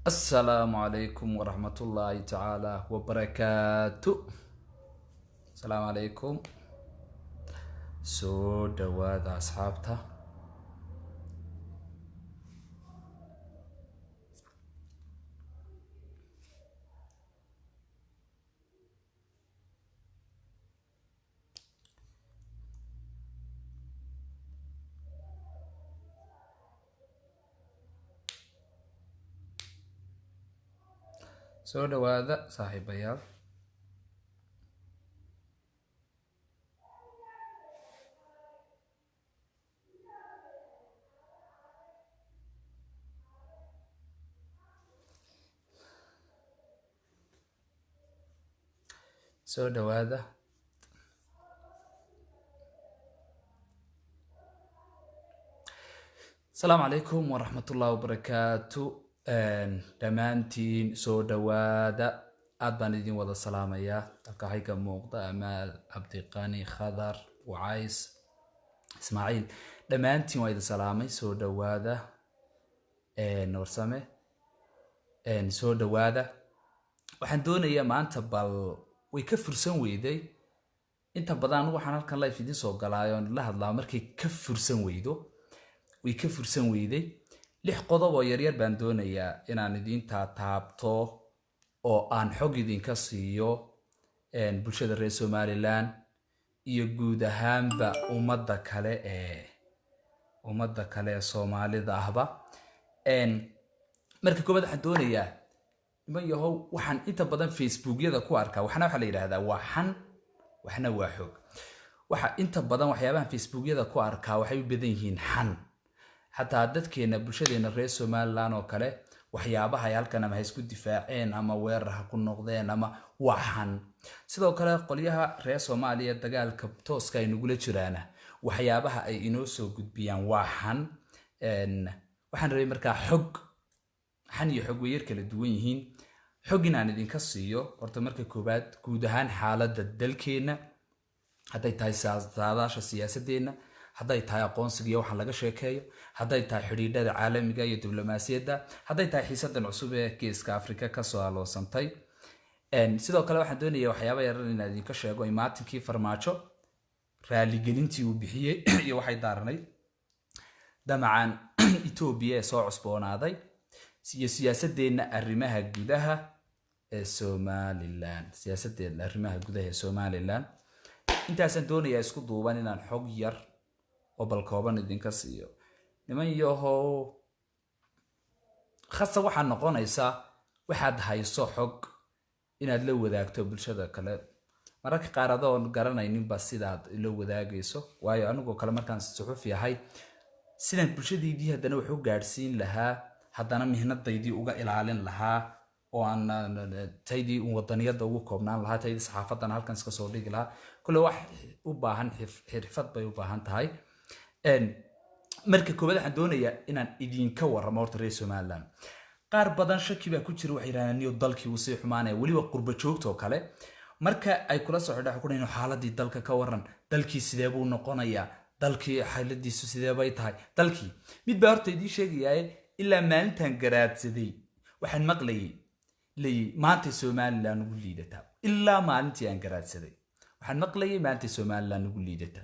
السلام عليكم ورحمة الله تعالى وبركاته. السلام عليكم. سو دواد أصحابته. سو دواد صاحب بيار. سو دواد. السلام عليكم ورحمة الله وبركاته. دمانتين سو دواد أدبان الدين وضع السلام يا الكحيكة موقضة أمال عبدالقاني خضر وعايس إسماعيل دمانتين وإذا سلامي سو دواد نورسامي سو دواد waxaan doonayaa maanta bal way ka fursan weyday inta badan waxaan halkan live idin soo galaayo la hadlaa markay ka fursan weydo way ka fursan weyday lix qodob oo yar yar baan doonayaa inaan idin taabto oo aan xog idin ka siiyo bulshada reer Somaliland iyo guud ahaanba ummadda kale ee Soomaalida ahba marka koobaad waxaan doonayaa ma yahow waxaan inta badan Facebook-yada ku arkaa waxna waxa la yiraahdaa waa xan waxna waa xog waxa inta badan waxyaabaha Facebook-yada ku arkaa waxay u badan yihiin xan hatta dadkeena bulshadeena reer Somaliland oo kale waxyaabaha ay halkan ama isku difaaceen ama weerar ku noqdeen ama waxan sidoo kale qolyaha reer Soomaaliya dagaalka tooska ay nugula jiraana waxyaabaha ay inoo soo gudbiyaan waxan waxaan rabay markaa xog xan iyo xog weeyar kala duwan yihiin xog inaan idin ka siiyo horta marka koobaad guud ahaan xaaladda dalkeena haday tahay saadaasha siyaasadeena haday tahay aqoonsiga waxaan laga sheekeeyo haday tahay xiriirada caalamiga iyo diblomaasiyadda haday tahay xiisadan cusub ee Geeska Afrika ka soo aloosantay sidoo kale waxaan doonayaa waxyaabo yar inaan idin ka sheego imaatinkii farmaajo raali gelintii uu bixiyay iyo waxay daaranay damacan Ethiopia ee soo cusboonaaday siyaasadeena arrimaha gudaha ee Somaliland intaasan doonayaa isku duuban inaan xog yar oo bal kooban idin ka siiyo niman yahow khasa waxa noqonaysa waxaad hayso xog inaad la wadaagto bulshada kale mararka qaar adoon garanaynin ba sidaad la wadaagayso waayo anigu kale markaan suxufi ahay sidaan bulshadeedii haddana wuxuu gaarsiin lahaa haddana mihnadaydii uga ilaalin lahaa oo aan taydii wadaniyada ugu koobnaan lahaa taydii saxaafadan halkan iska soo dhigi lahaa kullu wax u baahan xirfad bay u baahan tahay marka koobaad waxaan doonayaa inaan idin ka warramo horta reer Somaliland qaar badan shaki baa ku jira waxay yiraahdaan iyo dalkii uu sii xumaanay waliba qurba joogto kale marka ay kula soo xidhay ku dhino xaaladii dalka ka waran dalkii sidee buu noqonayaa dalkii xaaladiisu sidee bay tahay dalkii mid baa horta idin sheegayay ilaa maalintan garaadsaday waxaan maqlayay maanta Somaliland ugu liidata ilaa maalintii aan garaadsaday waxaan maqlayay maanta Somaliland ugu liidata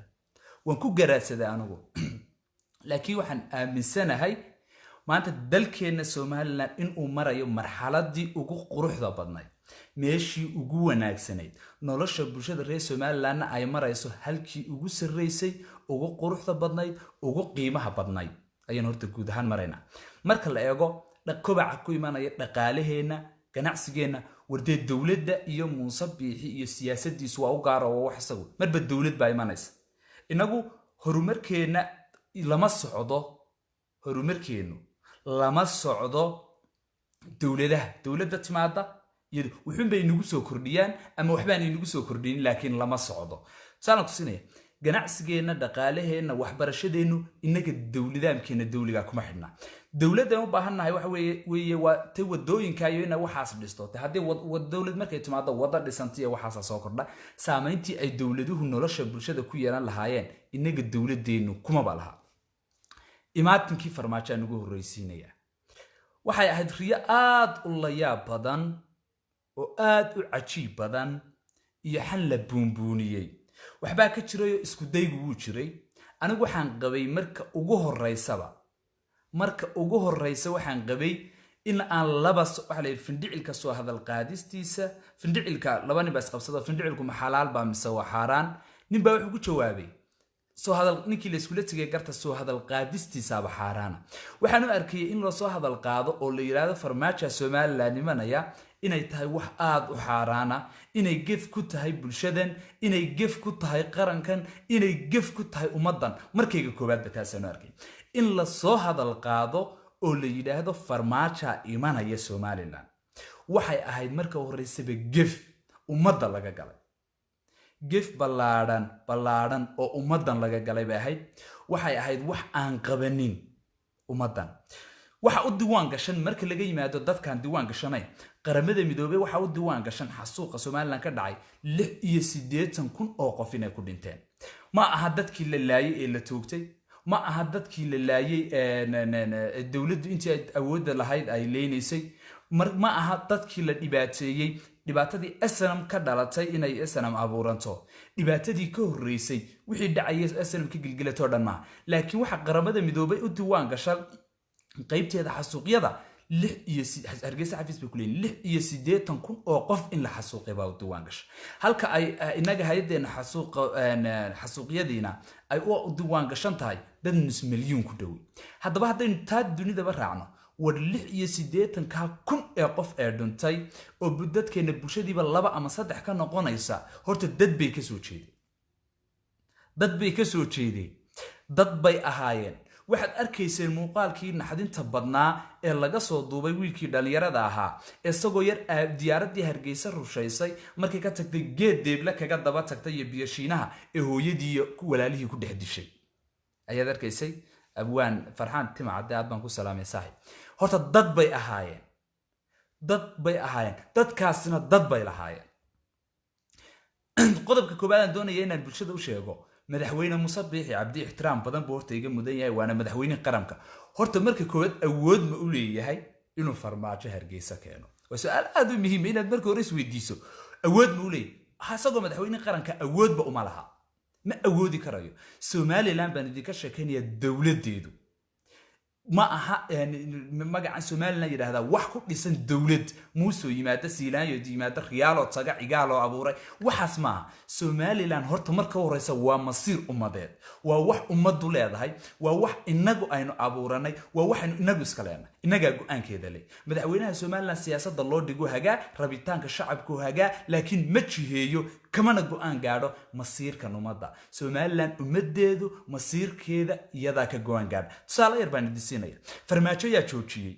waan ku garaadsaday anigu laakiin waxaan aaminsanahay maanta dalkeena Somaliland in uu marayo marxaladii ugu quruxda badnayd meeshii ugu wanaagsanayd nolosha bulshada reer Somaliland ay marayso halkii ugu sareysay ugu quruxda badnayd ugu qiimaha badnayd ayaan horta guud ahaan marayna marka la eego kobaca ku imanaya dhaqaalaheena ganacsigeena wardeed dawladda iyo Muuse Biixi iyo siyaasadiisu waa u gaar oo wax isagu marba dawlad baa imanaysa inagu horumarkeena lama socdo dawladda timaada iyo wuxuu bay nagu soo kordhiyaan ama waxbaan inagu soo kordhin laakiin lama socdo saana ku sinaya ganacsigeena dhaqaalaheena waxbarashadeenu inaga dawladaamkeena dawliga kuma xidhna dawladda u baahannahay waxa weeye waa ta wadooyinka iyo ina waxaas dhisto hadii dawlad markay timaado wada dhisantiyo waxaas soo kordha saameyntii ay dawladuhu nolosha bulshada ku yeelan lahaayeen inaga dawladeenu kuma balaha imaatinkii farmaajo ugu horeysiinaya waxay ahayd riyo aad u layaab badan oo aad u cajiib badan iyo xan la buunbuuniyey waxbaa ka jirayo isku daygu wuu jiray anigu waxaan qabay marka ugu horeysa waxaan qabay in aan waxa la findicilka soo hadal qaadistiisa findicilka laba nin baa isqabsado findicilku ma xalaal baa mise waa xaaraan nin baa wuxuu ku jawaabay soo hadal ninkii la isku leeyahay garta soo hadal qaadistiisa ba xaaraana waxaan u arkayay in la soo hadal qaado oo la yiraahdo farmaajo Soomaaliland nimanaya inay tahay wax aad u xaaraana inay gef ku tahay bulshadan inay gef ku tahay qarankan inay gef ku tahay ummadan markayga koobaad ba taasoo arkay in la soo hadal qaado oo la yiraahdo farmaajo imanaya Soomaaliland waxay ahayd marka horeysaba gef ummadda laga galay gef ballaaran oo ummadan laga galay bay ahayd waxay ahayd wax aan qabanin ummadan waxa u diiwaan gashan marka laga yimaado dadkan diiwaan gashanay qaramada midoobay waxa u diiwaan gashan xasuuqa Soomaaliland ka dhacay 86,000 oo qof inay ku dhinteen ma aha dadkii la laayay ee la toogtay ma aha dadkii la laayay dawladdu intii awood lahayd ay leenaysay ma aha dadkii la dhibaateeyay dhibaatadii SNM ka dhalatay inay SNM abuuranto dhibaatadii ka horeysay wixii dhacay SNM ka gilgilato dhan ma laakiin waxa qaramada midoobay u diiwaan gashan qaybteeda xasuuqyada 86,000 oo qof in la xasuuqay baa u diiwaan gashay halka ay inaga hay'adeena xasuuqyadiina ay u diiwaan gashan tahay dad nus milyan ku dhow haddaba hadaynu taa dunida raacno war 86,000 ee qof ee dhuntay oo dadkeena bulshadiiba 2 ama 3 ka noqonaysa horta dad bay ka soo jeedeen dad bay ahaayeen waxaad arkayseen muuqaalkii naxdinta badnaa ee laga soo duubay wiilkii dhalinyarada ahaa isagoo yar diyaaradii Hargeysa rushaysay markii ka tagtay geed deebla kaga daba tagtay iyo biyashiinaha ee hooyadii ku walaalihii ku dhex dishay ayaad arkaysay abwaan farxaan timacade aad baan ku salaamay saaxiib horta dad bay ahaayeen dadkaasina dad bay lahaayeen qodobka koobaad aan doonaya inaan bulshada u sheego madaxweyne Muuse Biixi Cabdi ixtiraam badan buu horta iga mudan yahay waana madaxweyne qaranka horta marka koobaad awood ma u leeyahay inuu farmaajo Hargeysa keeno waa su'aal aad u muhiim inaad marka hore isweydiiso awood ma u leeyahay asagoo madaxweyne qaranka awoodba uma laha ma awoodi karayo Soomaaliland baan idinka sheekeynaya dawladeedu ma aha magaca Soomaaliland yiraahdaa wax ku dhisan dawlad muuso yimaada Siilaanyo yimaada Riyaalo taga cigaalo abuuray waxaas ma Soomaaliland horta marka horeysa waa masiir ummadeed waa wax ummadu leedahay waa wax inagu aynu abuuranay waa wax inagu iska leenahay inaga go'aankeeda leh madaxweynaha Soomaaliland siyaasadda loo dhigo hagaa rabitaanka shacabku hagaa laakiin ma jiheeyo kamana go'aan gaadho masiirka ummadda Soomaaliland ummadeedu masiirkeeda iyada ka go'aan gaadho tusaale yar baan idinsiinaya farmaajo yaa joojiyay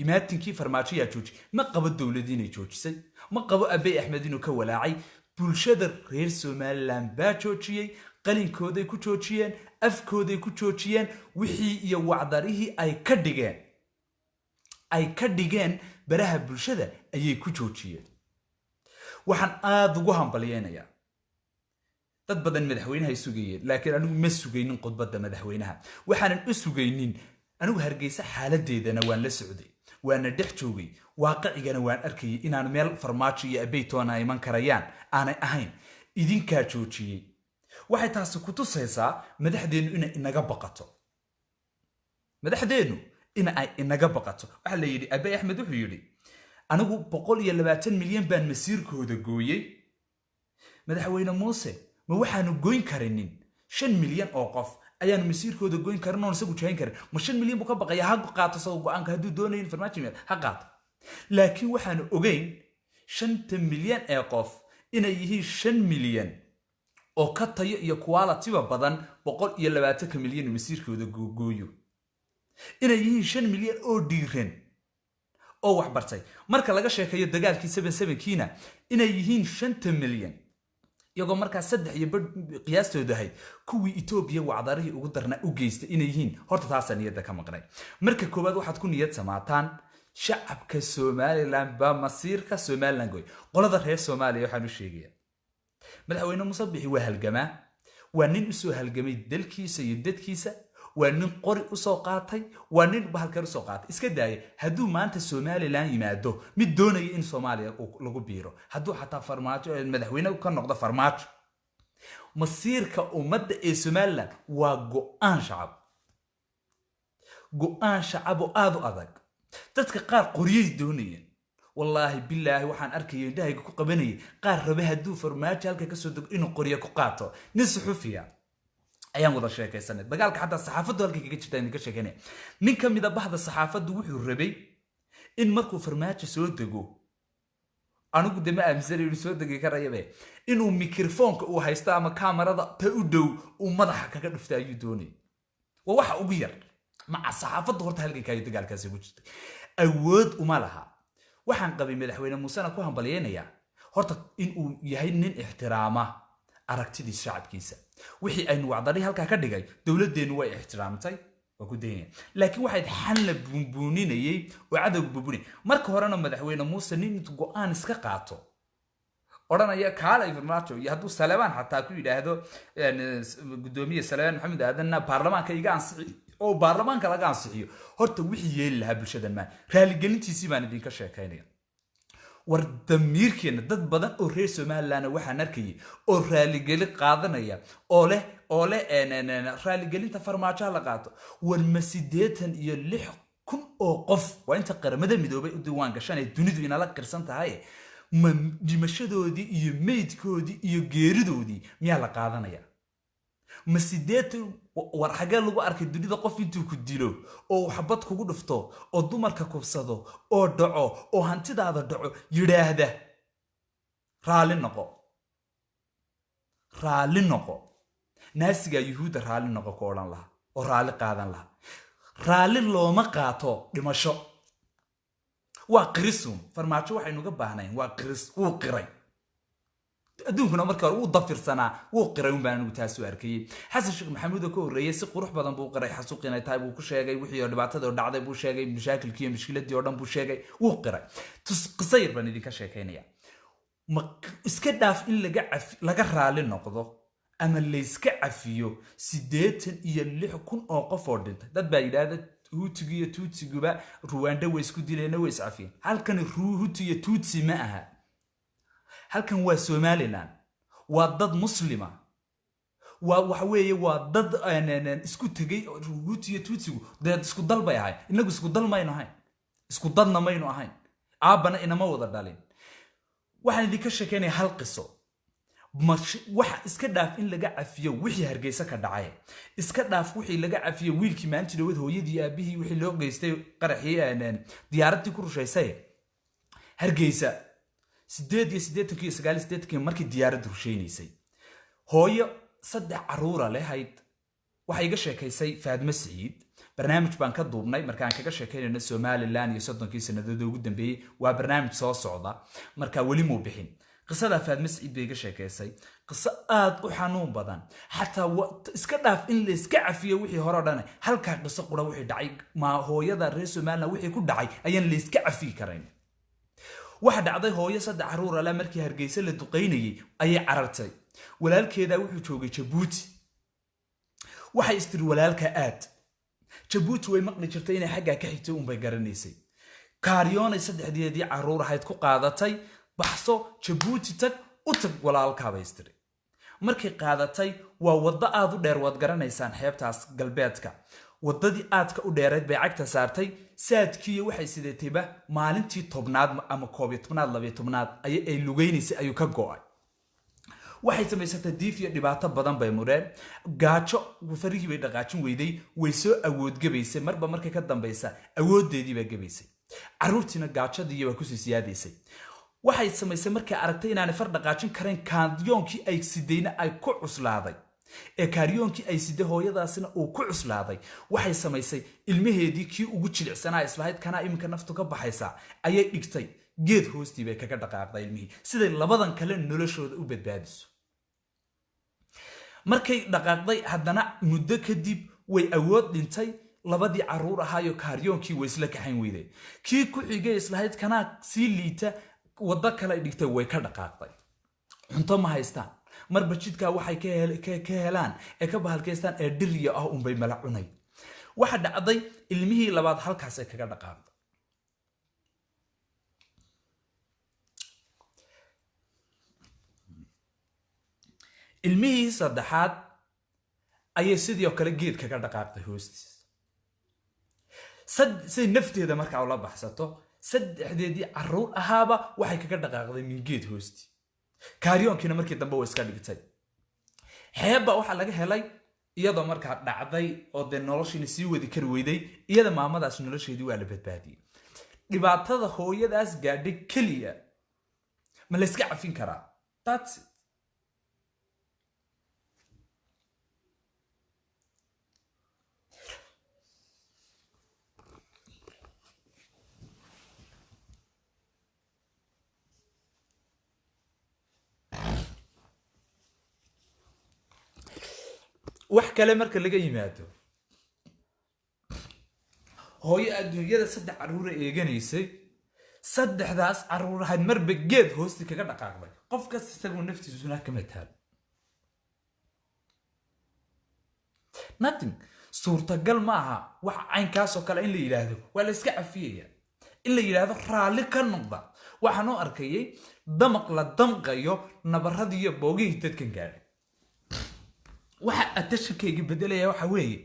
imaatinkii farmaajo yaa joojiyay ma qabo dawladiinay joojisay ma qabo Abiy Ahmed inuu ka walaacay bulshada reer Soomaaliland baa joojiyay qalinkooday ku joojiyeen afkooday ku joojiyeen wixii iyo wacdarihii ay ka dhigeen baraha bulshada ayay ku joojiyeen waxaan aad ugu hambalyeynaya dad badan madaxweynaha ay sugayeen laakiin anigu ma sugaynin qodbada madaxweynaha waxaan u sugaynin anigu Hargeysa xaaladeedana waan la socday waana dhex joogay waaqicigana waan arkay inaan meel farmaajo iyo Abiy toona iman karayaan aanay ahayn idinka joojiyay waxay taas ku tusaysaa madaxdeenu inay inaga baqato waxa la yiri Abiy Ahmed wuxuu yiri anigu 120 milyan baan masiirkooda gooyay madaxweyne Muuse ma waxaanu gooyn karinin 5 milyan oo qof ayaanu masiirkooda gooyn karnaa oo isagu jayn karin ma 5 milyan buu ka baqaya ha qaato soo go'aanka haduu doonayo farmaajo ha qaato laakiin waxaanu ogeyn 5 milyan ee qof inay yihiin 5 milyan oo ka tayo iyo quality badan 120 milyan masiirkooda gooyo inay yihiin 5 milyan oo dhiiran oo wax bartay marka laga sheekayo dagaalkii 77kiina inay yihiin 5 milyan iyagoo marka 3 iyo qiyaastooda ahayd kuwii Itoobiya wacdarihii ugu darna u geystay inay yihiin horta taas niyada ka maqnay marka koobaad waxaad ku niyad samaataan shacabka Soomaaliland ba masiirka Soomaaliland gooy qolada reer Soomaaliya waxaan u sheegayaa madaxweyne Muuse Biixi waa halgamaa waa nin u soo halgamay dalkiisa iyo dadkiisa waa nin qori u soo qaatay waa nin bahalkan u soo qaatay iska daaya hadduu maanta Somaliland yimaado mid doonaya in Soomaaliya lagu biiro hadduu xataa farmaajo madaxweyne ka noqdo farmaajo masiirka ummadda ee Somaliland waa go'aan shacab oo aad u adag dadka qaar qoriyay doonayeen wallahi billahi waxaan arkay indhahayga ku qabanayay qaar rabe hadduu farmaajo halka ka soo dego inuu qoriyo ku qaato nin suxufiya ayaan wada sheekaysanay dagaalka xataa saxaafaddu halka kaga jirta in ka sheekanay nin ka mid ah bahda saxaafaddu wuxuu rabay in markuu farmaajo soo dego anigu dema aaminsan inuu soo degi karayabe inuu mikrofoonka uu haysto ama kaamarada ta u dhow uu madaxa kaga dhufta ayuu doonay waa waxa ugu yar maca saxaafaddu horta halka kaga dagaalkaasi ugu jirtay awood uma laha waxaan qabay madaxweyne Muuse ku hambalyeynaya horta in uu yahay nin ixtiraama aragtidii shacabkiisa wixii aynu wacdari halka ka dhigay dawladeenu way ixtiraamtay waa ku deynay laakiin waxay xal la buunbuuninayay oo cadawga buunbuuninay marka horena madaxweyne Muuse nin intuu go'aan iska qaato oranaya kaalay farmaajo iyo hadduu Salebaan xataa ku yiraahdo gudoomiye Salebaan Maxamed Aadanna baarlamaanka iga ansixi oo baarlamaanka laga ansixiyo horta wixii yeel laha bulshada ma raali gelintiisii baan idin ka sheekaynaya war damiirkeena dad badan oo reer Somaliland waxaan arkay oo raali gelin qaadanaya oo leh raali gelinta farmaajo la qaato war ma 86,000 oo qof waa inta qaramada midoobay u diiwaan gashanay dunidu inala qirsan tahay ma dimashadoodii iyo meydkoodii iyo geeridoodii miyaa la qaadanaya ma 80 war xagee lagu arkay dunida qof intuu ku dilo oo xabad kugu dhufto oo dumarka kubsado oo dhaco oo hantidaada dhaco yiraahda raali noqo naasiga yuhuuda raali noqo ku oran laha oo raali qaadan laha raali looma qaato dhimasho waa qirisum farmaajo waxaynu uga baahnayn waa qiris uu qiray adduunkuna markaa uu dafirsanaa wuu qiray baan uu taas u arkay xasan sheekh maxamuud oo ka horeeyay si qurux badan buu qiray xasuuqina tahay buu ku sheegay wixii dhibaatada dhacday buu sheegay mashaakilkii mushkiladii oo dhan buu sheegay wuu qiray qisayr baan idin ka sheekaynaya ma iska dhaaf in laga raali noqdo ama la iska cafiyo 86,000 oo qof oo dhintay dad baa yiraahdo Hutuga iyo Tutsiguba Rwanda way isku dileen way iscafiyeen halkan Hutu iyo Tutsi ma aha halkan waa Somaliland waa dad muslima waxa weeye waa dad isku tagay Hutu iyo Tutsigu dad isku dal bay ahay inagu isku dal mayno ahayn isku dadna mayno ahayn aabana inama wada dhalin waxaan idin ka sheekeynay hal qiso waxa iska dhaaf in laga cafiyo wixii Hargeysa ka dhacay iska dhaaf wixii laga cafiyo wiilkii maanta dhawad hooyadii aabihii wixii loo geystay qaraxii diyaaradii ku rushaysay Hargeysa 8 markii diyaaraddu rushaynaysay hooyo 3 caruura leeyahay waxay iga sheekaysay Faadma Saciid barnaamij baan ka duubnay markaan kaga sheekaynayna Somaliland iyo 30 sanadood ugu dambeeyay waa barnaamij soo socda marka wali muu bixin qisada Faadma Saciid bay iga sheekaysay qiso aad u xanuun badan xataa iska dhaaf in la iska cafiyo wixii hore dhan halka qiso qura wixii dhacay ma hooyada reer Somaliland wixii ku dhacay ayaan la iska cafi karayn waxa dhacday hooyo 3 caruur la markii Hargeysa la duqeynayay ayay carartay walaalkeeda wuxuu joogay Djibouti waxay istir walaalka aad Djibouti way maqli jirtay inay xagga ka xigtay bay garanaysay kaaryoonay 3 caruur ahayd ku qaadatay baxso Djibouti tag u tag walaalka bay istir markii qaadatay waa wada aad u dheer wad garanaysaan xeebtaas galbeedka wadadii aadka u dheereed bay cagta saartay saadkii waxay sideetayba maalintii 10aad ama 11aad 12aad ay lugeynaysay ayuu ka go'ay waxay samaysatay diif iyo dhibaato badan bay mureen gaajo farihii bay dhaqaajin weyday way soo awood gabaysay marba markay ka dambaysa awoodeedii bay gabaysay caruurtiina gaajadii waa ku sii siyaadaysay waxay samaysay markay aragtay inaan far dhaqaajin karayn kaadiyoonkii ay sideyna ay ku cuslaaday ee kaariyoonkii ay sidee hooyadaasina uu ku cuslaaday waxay samaysay ilmaheedii kii ugu jilicsanaa islahayd kana iminka naftu ka baxaysa ayay dhigtay geed hoostii bay kaga dhaqaaqday ilmihii siday labadan kale noloshooda u badbaadiso markay dhaqaaqday haddana muddo kadib way awood dhintay labadii caruur ahaayo kaariyoonkii way isla kaxayn weyday kii ku xigay islahayd kana sii liita wada kale dhigtay way ka dhaqaaqday cunto ma haystaan marba jidka waxay ka helaan ee ka bahalkeystaan ee dhiriya ah bay mala cunay waxa dhacday ilmihii labaad halkaas ay kaga dhaqaaqday ilmihii saddexaad ayay sidoo kale geed kaga dhaqaaqday hoostiis say nafteeda markaa ula baxsato saddexdeedii carruur ahaaba waxay kaga dhaqaaqday min geed hoostii kaaryoonkiina markii dambe way iska dhigtay xeebba waxaa laga helay iyadoo markaa dhacday oo dee noloshiina sii wadi kari weyday iyada maamadaas nolosheedii waa la badbaadiyey dhibaatada hooyadaas gaadhay keliya ma la iska cafin karaa that's it. wax kale marka laga yimaado hooyo adduunyada saddex carruur eeganaysay saddexdaas carruur ahayd marba geed hoosti kaga dhaqaaqday qof kasta isagoo naftiisuna kama taal nothing suurtagal ma aha wax caynkaasoo kale in la yidhaahdo waa la iska cafiyaya in la yidhaahdo raalli ka noqda waxaan u arkayay damaq la damqayo nabaradii iyo boogihii dadkan gaadhay waxa atashakayga bedelaya waxa weeye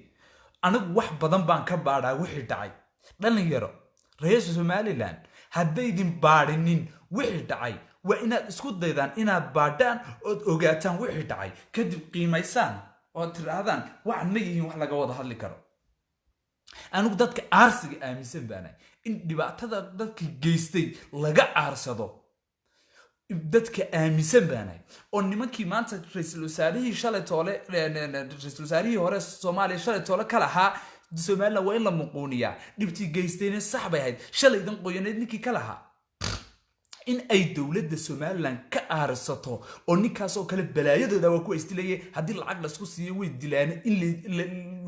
anigu wax badan baan ka baadhaa wixii dhacay dhalinyaro reer Somaliland haddaydin baadhinin wixii dhacay waa inaad isku daydaan inaad baadhaan ood ogaataan wixii dhacay kadib qiimaysaan oo tirahdaan waxaan ma yihiin wax laga wada hadli karo anigu dadka aarsiga aaminsan baanay in dhibaatada dadka geystay laga aarsado dadka aaminsan baanay oo nimankii maanta ra'iisul wasaarihii shalay toole ra'iisul wasaarihii hore Soomaaliya shalay toole kala ahaa Soomaaliland waa in la muquuniyaa dhibtii geystayna sax bay ahayd shalaydan qoyaneed ninkii kala ahaa in ay dawladda Soomaaliland ka aarsato oo ninkaas oo kale balaayadooda waa ku istilayay hadii lacag la isku siiyo way dilaan in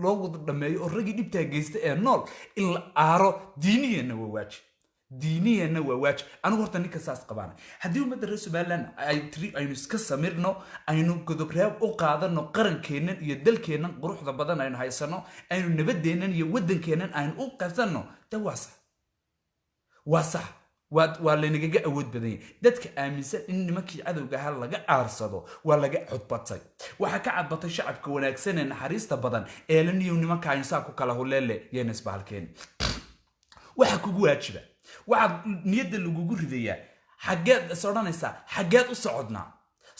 loo wada dhameeyo oo ragii dhibta geystay ee nool in la aaro diiniyana waa waajib diiniyana waa waajib anigu horta ninka saas qabaana hadii ummadda reer Somaliland aynu iska samirno aynu godobraab u qaadano qarankeenan iyo dalkeenan quruxda badan aynu haysano aynu nabadeenan iyo wadankeenan aynu u qabsano dawaasa waasa waa leenaga awood badan dadka aaminsan in nimankii cadawga ahaa laga aarsado waa laga codbatay waxa ka cadbatay shacabka wanaagsan ee naxariista badan ee la niyo nimanka insaa ku kala huleele yeenis baalkeen waxa kugu waajiba waxaad niyadda lagugu ridayaa xageed soodhanaysaa xageed u socodnaa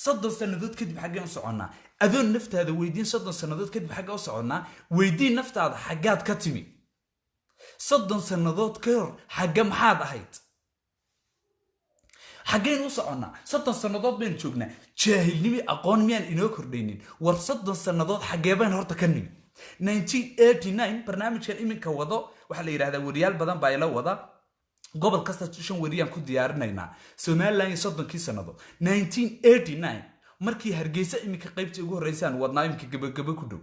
30 sanadood kadib xageen u soconnaa adoon naftaada weydiin 30 sanadood kadib xagee u soconnaa weydiin naftaada xageed ka timi 30 sanadood ka hor xagee maxaad ahayd xageen u soconnaa 30 sanadood baan joognaa jaahilnimo aqoon miyaan inoo kordhaynin war 30 sanadood xagee baan horta ka nimi 1989 barnaamijkan iminka wado waxa la yiraahdaa wariyaal badan baa ila wada gobol kasta 5 wariyaan ku diyaarinaynaa Soomaaliland 30 sanado 1989 markii Hargeysa iminka qaybtii ugu horeysaan wadnaa iminka gabagaba ku dhow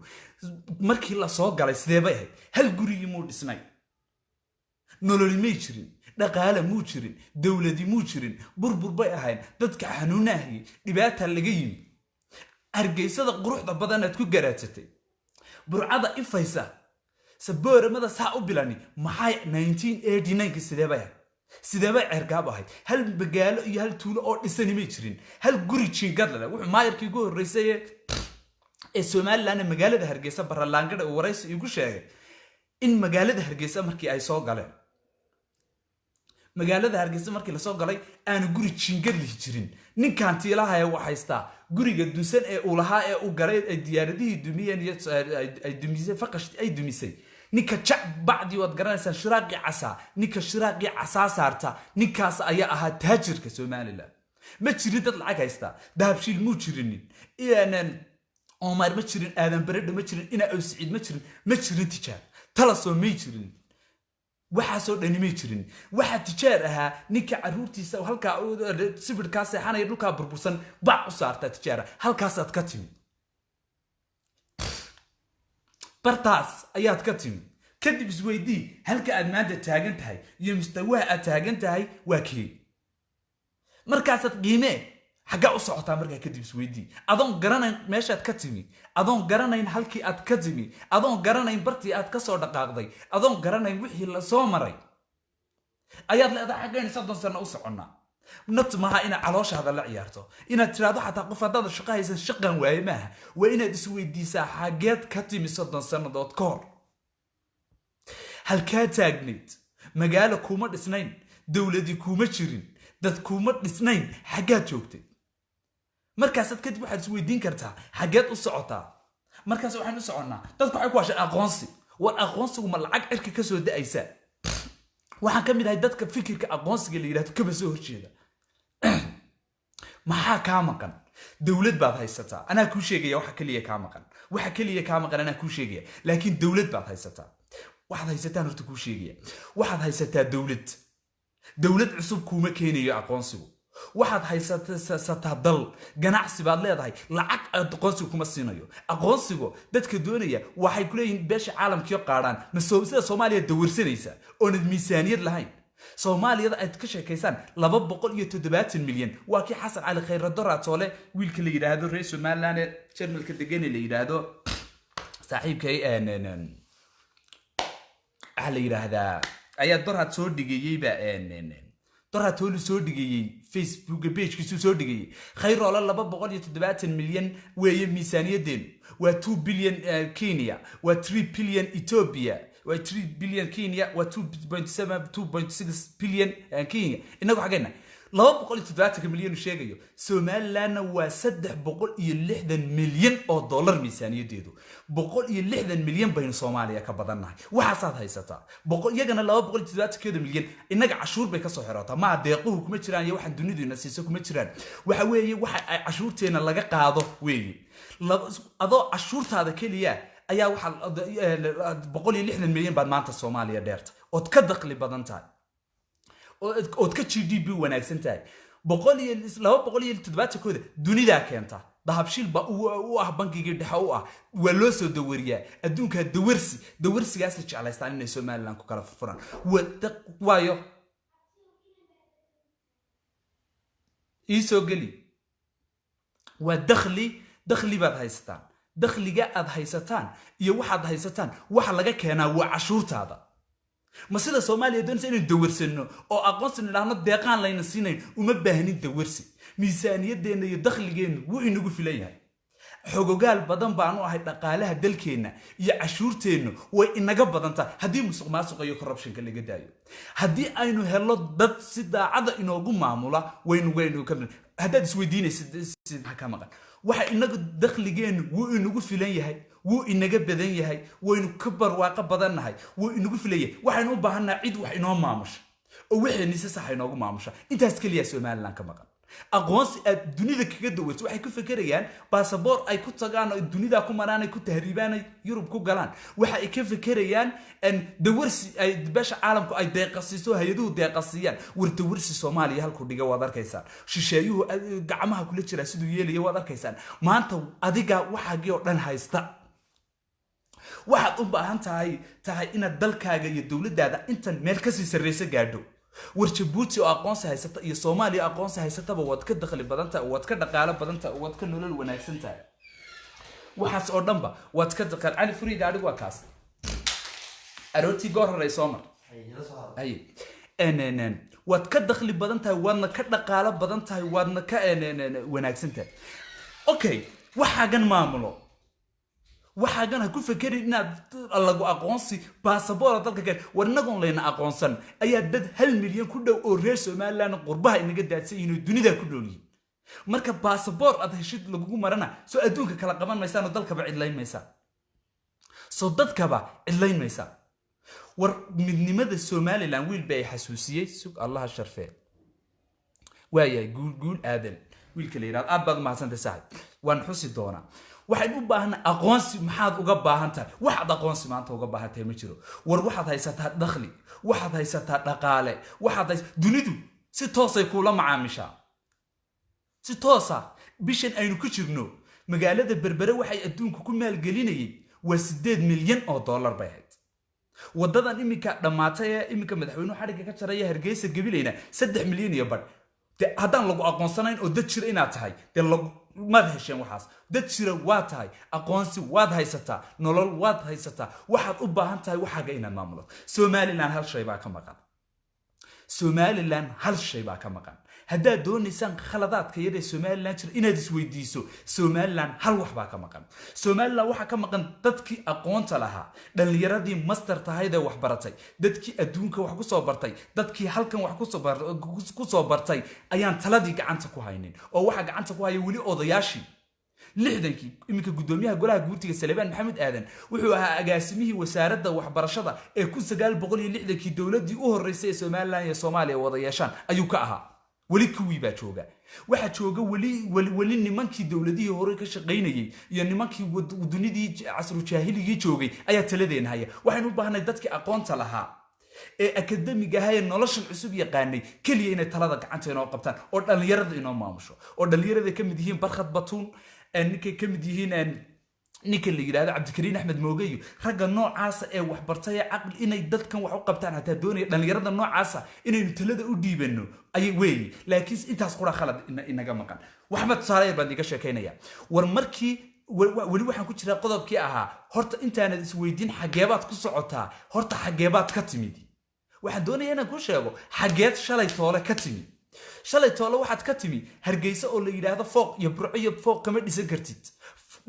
markii la soo galay sidee bay ahayd hal gurigi muu dhisnay nolol ma jirin dhaqaale muu jirin dawladii muu jirin burbur bay ahayn dadka xanuunahay dhibaata laga yimi Hargeysada quruxda badan aad ku garaadsatay burcada ifaysa sabooramada saa u bilani maxay 1989 sidee bay cirgaab ahayd hal magaalo iyo hal tuulo oo dhisan ma jirin hal guri jiingad leh wuxuu maayarkii ugu horeysay ee Soomaaliland magaalada Hargeysa baralaangada uu waraysi igu sheegay in magaalada Hargeysa markii ay soo galeen magaalada Hargeysa markii la soo galay aan guri jiingad leh jirin ninkan tiilaha ee waxaysta guriga dusan ee uu lahaa ee uu galay ay diyaaradihii dumiyeen iyo ay dumisay faqashti ay dumisay ninka jac bacdi wad garanaysan shiraaqi casa ninka shiraaqi casa saarta ninkaas ayaa ahaa taajirka Soomaaliland ma jirin dad lacag haysta dahabshiil muu jirin inaan Omar ma jirin aadan bareed ma jirin ina oo Saciid ma jirin tijaar tala soo ma jirin waxa soo dhanimay jirin waxa tijaar ahaa ninka caruurtiisa halka sibirka seexanay dhulka burbursan bac u saarta tijaara halkaas aad ka timi bartaas ayaad ka timi kadib isweydii halka aad maanta taagan tahay iyo mustawaha aad taagan tahay waa kii markaas aad qiime xagga u socotaa markaa kadib isweydii adoon garanayn meeshaad ka timi adoon garanayn halkii aad ka timi adoon garanayn bartii aad ka soo dhaqaaqday adoon garanayn wixii la soo maray ayaad leedahay xaggaynu 30 sano u soconnaa nat maaha inaad calooshaada la ciyaarto inaad tiraahdo xataa qof haddaad shaqo haysan shaqan waaye maaha waa inaad isweydiisaa xaggeed ka timi 30 sannadood ka hor halkaa taagnayd magaalo kuma dhisnayn dowladii kuma jirin dad kuma dhisnayn xaggaad joogtay markaasaad kadib waxaad isweydiin kartaa xaggeed u socotaa markaas waxaan u soconnaa dadku waxay ku hasheen aqoonsi war aqoonsigu ma lacag cirka ka soo da'aysaa waxaan ka mid ahay dadka fikirka aqoonsiga la yidhaahdo kaba soo horjeeda maxaa kaa maqan dowlad baad haysataa anaa kuu sheegaya waxa kaliya kaa maqan anaa kuu sheegaya laakiin dowlad baad haysataa waxaad haysataan horta kuu sheegaya waxaad haysataa dowlad cusub kuma keenayo aqoonsigu waxaad haysataa dal ganacsi baad leedahay lacag aqoonsigu kuma siinayo aqoonsigu dadka doonaya waxay ku leeyihiin beesha caalamkiyo qaadhaan sida Soomaaliya dawarsanaysa oonad miisaaniyad lahayn Soomaaliyada aad ka sheekaysaan 270 milyan waa kii Xasan Cali Khayr Doraatole wiilka la yiraahdo reer Soomaaliland Jarmalka degan la yiraahdo saaxiibkay la yiraahdaa ayaa Doraat soo dhigayayba Doraatole soo dhigayay Facebook page-kiisu soo dhigayay Khayr oo 270 milyan weeye miisaaniyadeenu waa 2 billion Kenya waa 3 billion Ethiopia waa 3 billion Kenya waa 2.6 billion Kenya inagu xageena 270 milyan sheegayo Somaliland waa 360 milyan oo dollar miisaaniyadeedu 160 milyan baynu Soomaaliya ka badannahay waxaad haysataa iyagana 270 milyan inaga cashuur bay ka soo xirootaa ma deequhu kuma jiraan iyo waxaan dunideena siiso kuma jiraan waxa weeye waxa ay cashuurteena laga qaado weeye adoo cashuurtaada kaliya ayaa waxa 160 milyan baad maanta Soomaaliya dheerta oo ka dakhli badan tahay oo ka GDP wanaagsan tahay 270 kooda dunida keenta dahabshil ba u ah bankiga dhexe u ah waa loo soo dawariyaa adduunka dawarsigaas la jeclaystaan inay Soomaaliland ku kala furfuraan waayo isoo gali waa dakhli baad haysataan dakhliga aad haysataan iyo waxaad haysataan waxa laga keenaa waa cashuurtaada ma sida Soomaaliya doonaysa inay dawarsano oo aqoonsi nidhaahno deeqaan layna siinayn uma baahnin dawarsi miisaaniyadeena iyo dakhligeenu wuu inagu filan yahay xogogaal badan baanu ahay dhaqaalaha dalkeena iyo cashuurteenu way inaga badan tahay hadii musuqmaasuq iyo corruption-ka laga daayo hadii aynu helo dad si daacada inoogu maamula waynu ka haddaad isweydiinaysid maxaa ka maqan waxa inaga dakhligeenu wuu inagu filan yahay wuu inaga badan yahay waynu ka barwaaqo badannahay wuu inagu filan yahay waxaynu u baahanaa cid wax inoo maamusha oo wixii si sax inoogu maamusha intaas kaliya Somaliland ka maqan aqoonsi aad dunida kaga dawarto waxay ku fikirayaan passport ay ku tagaan oo dunida ku maraan ay ku tahriibaan Yurub ku galaan waxa ay ka fikirayaan in dawarsi ay beesha caalamku ay deeqasiiso hay'aduhu deeqasiyaan war dawarsi Soomaaliya halku dhiga waad arkaysan shisheeyuhu gacmaha kula jira sidoo yeelaya waad arkaysan maanta adiga waxaagii oo dhan haysta waxaad u baahan tahay inaad dalkaaga iyo dawladdaada intan meel ka sii sarreysa gaadho war Djibouti oo aqoonsi haysata iyo Soomaaliya aqoonsi haysataba wad ka dakhli badanta wad ka dhaqaale badanta wad ka nolol wanaagsan tahay waxaas oo dhanba wad ka dakhal Ali Furiid adigu waa kaas arooti goor hore Soomar wad ka dakhli badanta wadna ka dhaqaale badanta wadna ka wanaagsan tahay okay waxaagan maamulo waxaagan ku fikirin inaad lagu aqoonsi passport dalka kale warnagoon leena aqoonsan ayaa dad 1 milyan ku dhow oo reer Soomaaliland qurbaha inaga daadsan inuu dunida ku dhooliyay marka passport aad heshid lagu marana soo adduunka kala qaban maysaan oo dalkaba cidlaymaysa soo dadkaba cidlaymaysa war midnimada Soomaaliland wiil bay xasuusiyay sug Allah sharfee waayay guul aadan wiilka leeyahay aad baad mahadsantahay saaxiib waan xusi doonaa waxaan u baahnaa aqoonsi maxaad uga baahantahay waxaad aqoonsi maanta uga baahantahay ma jiro war waxaad haysataa dakhli waxaad haysataa dhaqaale waxaad dunidu si toos ay kula macaamishaa si toos ah bishan aynu ku jirno magaalada Berbera waxay adduunka ku maalgelinayay waa 8 milyan oo dollar bay ahayd wadadan imika dhamaatay imika madaxweynuhu xariga ka jaray Hargeysa gabilayna 3 milyan iyo badh haddaan lagu aqoonsanayn oo dad jira inaad tahay dee maad hesheen waxaas dad jira waa tahay aqoonsi waad haysataa nolol waad haysataa waxaad u baahan tahay waxaaga inaad maamulo Somaliland hal shay baa ka maqan Somaliland hal shay baa ka maqan haddaad doonaysaan khaladaadka yar ee Somaliland jira inaad isweydiiso Somaliland hal wax baa ka maqan Somaliland waxa ka maqan dadkii aqoonta lahaa dhalinyaradii master tahayda wax baratay dadkii adduunka wax ku soo bartay dadkii halkan wax ku soo bartay ayaan taladii gacanta ku haynin oo waxa gacanta ku haya wali odayaashii lixdankii iminka gudoomiyaha golaha guurtiga Salebaan Maxamed Aadan wuxuu ahaa agaasimihii wasaaradda waxbarashada ee 1960kii dawladii u horeysay Somaliland iyo Soomaaliya wada yeeshaan ayuu ka ahaa wali kuwii baa jooga waxa jooga wali nimankii dawladihii hore ka shaqeynayay iyo nimankii wadunidii casru jaahiligii joogay ayaa taladeen haya waxaynu u baahnay dadkii aqoonta lahaa ee akademiga ahaa ee nolosha cusub yaqaanay kaliya inay talada gacanta inoo qabtaan oo dhalinyarada inoo maamusho oo dhalinyarada ka mid yihiin Barkhad Batuun ninka ka mid yihiin ninka la yiraahdo Cabdikariin Axmed Moogayo ragga noocaas ee wax bartay aqal inay dadkan wax u qabtaan hataa doonay dhalinyarada noocaas inaynu talada u dhiibano ay weey laakiin intaas qura khalad inaga maqan waxba tusaale baan iga sheekeynaya war markii wali waxaan ku jiraa qodobkii ahaa horta intaanad isweydiin xageebaad ku socotaa horta xageebaad ka timid waxaan doonayaa inaan ku sheego xageed shalay toole ka timid shalay toole waxaad ka timid Hargeysa oo la yiraahdo fooq iyo burco iyo fooq kama dhisan kartid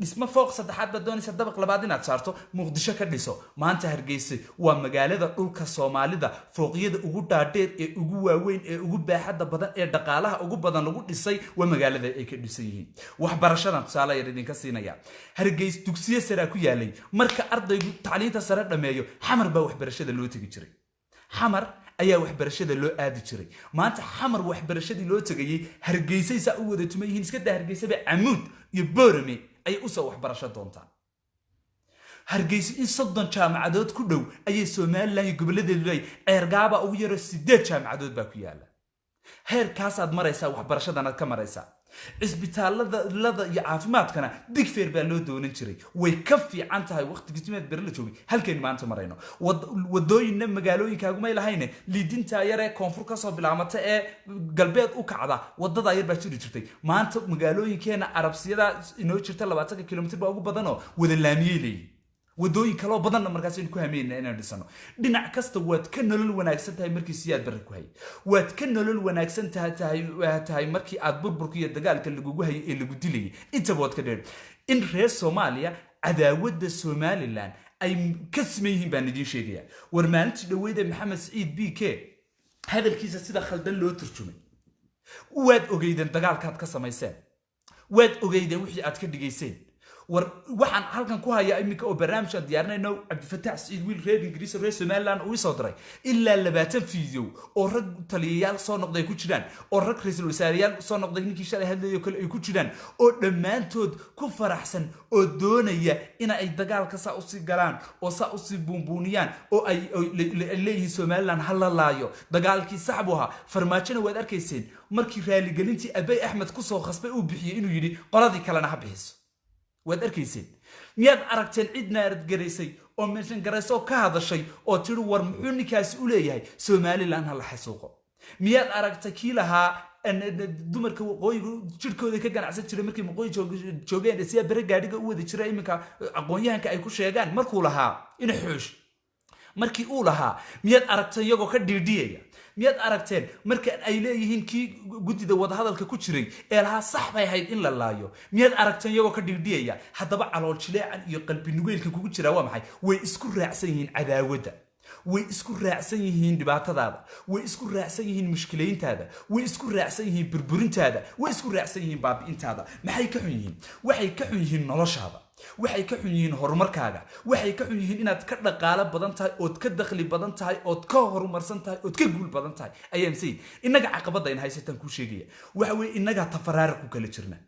dhisma fooq saddexaad baad doonaysaa dabaq labaad inaad saarto Muqdisho ka dhiso maanta Hargeysa waa magaalada dhulka Soomaalida fooqyada ugu dhaadheer ee ugu waaweyn ee ugu baaxadda badan ee dhaqaalaha ugu badan lagu dhisay waa magaalada ay ka dhisan yihiin waxbarashadan tusaale yar idinka siinaya Hargeysa dugsiyo sare ku yaalay marka ardaygu tacliinta sare dhameeyo xamar baa waxbarashada loo tagi jiray xamar ayaa waxbarashada loo aadi jiray maanta xamar waxbarashadii loo tagayay Hargeysa isa u wada tumayeen iska daa Hargeysa Amuud iyo Boorame ay u soo waxbarasho doontaan Hargeysa in 30 jaamacadood ku dhow ayay Somaliland iyo gobolladeedu ay ceergaaba ugu yaro 8 jaamacadood baa ku yaala heerkaas aad maraysaa waxbarashadana ka maraysaa isbitaalada iyo caafimaadkana digfeer baa loo doonan jiray way ka fiican tahay waqtiga timaad berla joogay halkeen maanta marayno wadooyinna magaalooyinkaagu may lahayn liidinta yar ee koonfur ka soo bilaamata ee galbeed u kacda wadada yar baa jiri jirtay maanta magaalooyinkeena arabsiyada inoo jirta 20 kilomitir baa ugu badan oo wada laamiyay wadooyin kale oo badan markaas in ku hameeyna inaan dhisano dhinac kasta waad ka nolol wanaagsan tahay markii siyaad bar ku hay waad ka nolol wanaagsan tahay markii aad burburka iyo dagaalka lagu hayay ee lagu dilay inta bood ka dheer in reer Soomaaliya cadaawada Somaliland ay ka sameeyeen baan idin sheegaya war maalintii dhaweeyay Maxamed Saciid BK hadalkiisa sida khaldan loo turjumay waad ogeydeen dagaalkaad ka samayseen waad ogeydeen wixii aad ka dhigayseen waxaan halkan ku hayaa imika oo barnaamij aan diyaarinayno Cabdifataax Saciid wiil reer Ingiriis reer Somaliland uu soo diray ilaa 20 fiideo oo rag taliyayaal soo noqday ku jiraan oo rag ra'iisul wasaarayaal soo noqday ninkii shalay hadlayo kale ay ku jiraan oo dhamaantood ku faraxsan oo doonaya in ay dagaalka saa u sii galaan oo saa u sii buunbuuniyaan oo ay leeyihiin Somaliland hal la laayo dagaalkii saxbuha farmaajina waad arkayseen markii raali gelintii Abay Ahmed ku soo khasbay uu bixiyay inuu yiri qoladii kalena ha bixiso waad arkayseen miyaad aragteen cidna argaraysay oo meeshan garayso ka hadashay oo tiri war muxuu ninkaas u leeyahay Somaliland hal xasuuqo miyaad aragtay kii lahaa dumarka waqooyiga jirkooda ka ganacsan jiray markii waqooyi joogeen si bare gaadhiga u wada jiray iminka aqoonyahanka ay ku sheegaan markuu lahaa in xuush markii uu lahaa miyaad aragtay iyagoo ka dhiidhiyaya miyaad aragteen marka ay leeyihiin kii gudida wada hadalka ku jiray ee laha sax bay ahayd in la laayo miyaad aragteen iyagoo ka dhiidhiyaya hadaba calool jileecan iyo qalbi nugeelka kugu jira waa maxay way isku raacsan yihiin cadaawada way isku raacsan yihiin dhibaatadaada way isku raacsan yihiin mushkilayntaada way isku raacsan yihiin burburintaada way isku raacsan yihiin baabi'intaada maxay ka xun yihiin waxay ka xun yihiin noloshaada waxay ka xun yihiin horumarkaaga waxay ka xun yihiin inaad ka dhaqaale badan tahay oo ka dakhli badan tahay oo ka horumarsan tahay oo ka guul badan tahay ayaan say inaga caqabada in haysataan ku sheegaya waxa way inaga tafaraar ku kala jirna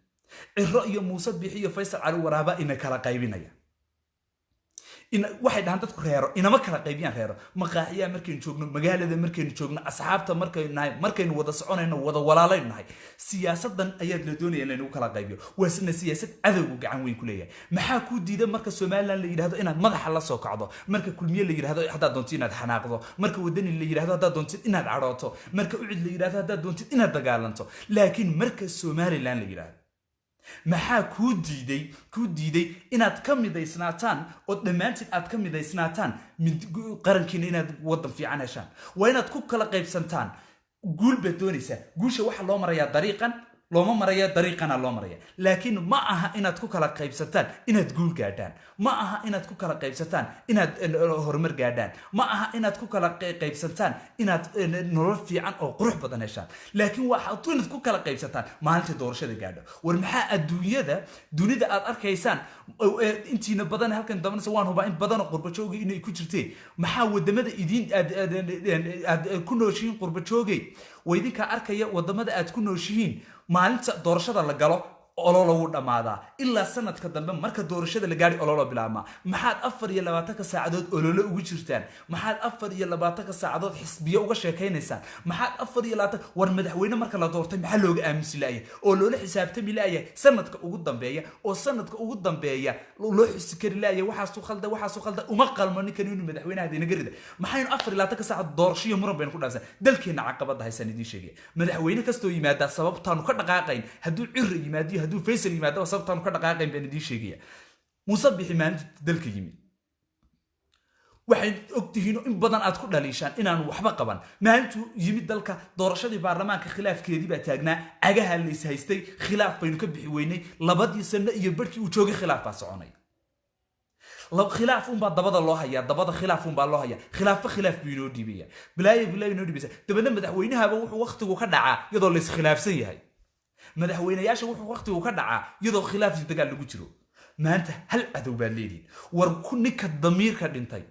Ciro iyo Muuse Bixi iyo Faysal Cali Waraaba ina kala qaybinaya in waxay dhahan dadku reero inama kala qaybiyaan reero maqaaxiya markaynu joogno magaalada markaynu joogno asxaabta markaynu wada soconayno wada walaalayno nahay siyaasadan ayaa la doonaya in lagu kala qaybiyo waasna siyaasad cadowga gacan weyn ku leeyahay maxaa ku diiday marka Soomaaliland la yiraahdo inaad madaxa la soo kacdo marka kulmiye la yiraahdo hadaa doonto inaad xanaaqdo marka wadani la yiraahdo hadaa doonto inaad cadhooto marka ucid la yiraahdo hadaa doonto inaad dagaalanto laakiin marka Soomaaliland la yiraahdo maxaa ku diiday inaad ka midaysnaataan oo dhamaantiin aad ka midaysnaataan qarankiina inaad wadan fiican heshaan waa inaad ku kala qaybsantaan guul baad doonaysaa guusha waxa loo marayaa dariiqan looma maraya dariiqana loo maraya laakiin ma aha inaad ku kala qaybsataan inaad guul gaadhaan ma aha inaad ku kala qaybsataan inaad horumar gaadhaan ma aha inaad ku kala qaybsataan inaad nolol fiican oo qurux badan heshaan laakiin waxa inaad ku kala qaybsataan maalinta doorashada gaadho war maxaa dunida aad arkaysaan intiina badan halkan dabanaysa waan hubaa in badan qurba joogay inay ku jirtay maxaa wadamada idin aad ku nooshiin qurba joogay weydinka arkaya wadamada aad ku nooshiin maalinta doorashada la galo ololo wuu dhamaadaa ilaa sanadka dambe marka doorashada la gaari ololo bilaabma maxaad 24 saacadood ololo ugu jirtaan maxaad 24 saacadood xisbiyo uga sheekaynaysaan maxaad 24 war madaxweyne marka la doortay maxaa looga aaminsi laayay oo loola xisaabtami laayay sanadka ugu dambeeya loo xisi kari laayay waxaas u khalda uma qalmo ninkan inuu madaxweynaha deena garida maxaynu 24 saacadood doorashiyo muran been ku dhaafsan dalkeena caqabada haysan idin sheegay madaxweyne kasto yimaada sababtaanu ka dhaqaaqayn haduu cir yimaado haduu Faisal yimaado sababtaan ka dhaqaaqayn baan idin sheegaya musabixi maanta dalka yimid waxay ogtihiin in badan aad ku dhaliishaan inaan waxba qaban maanta yimid dalka doorashadii baarlamaanka khilaafkeedii baa taagnaa cagaha la is haystay khilaaf baynu ka bixi weynay labadii sano iyo barkii uu joogay khilaaf baa soconay khilaaf baa dabada loo hayaa khilaaf buu inoo dhiibaya bilaayo inoo dhiibaya dabadna madaxweynaha wuxuu waqtigu ka dhacaa iyadoo la is khilaafsan yahay madaxweynayaasha wuxuu waqtigu ka dhacaa iyadoo khilaaf dagaal lagu jiro maanta hal cadow baa leeyahay war ku ninka damiirka dhintay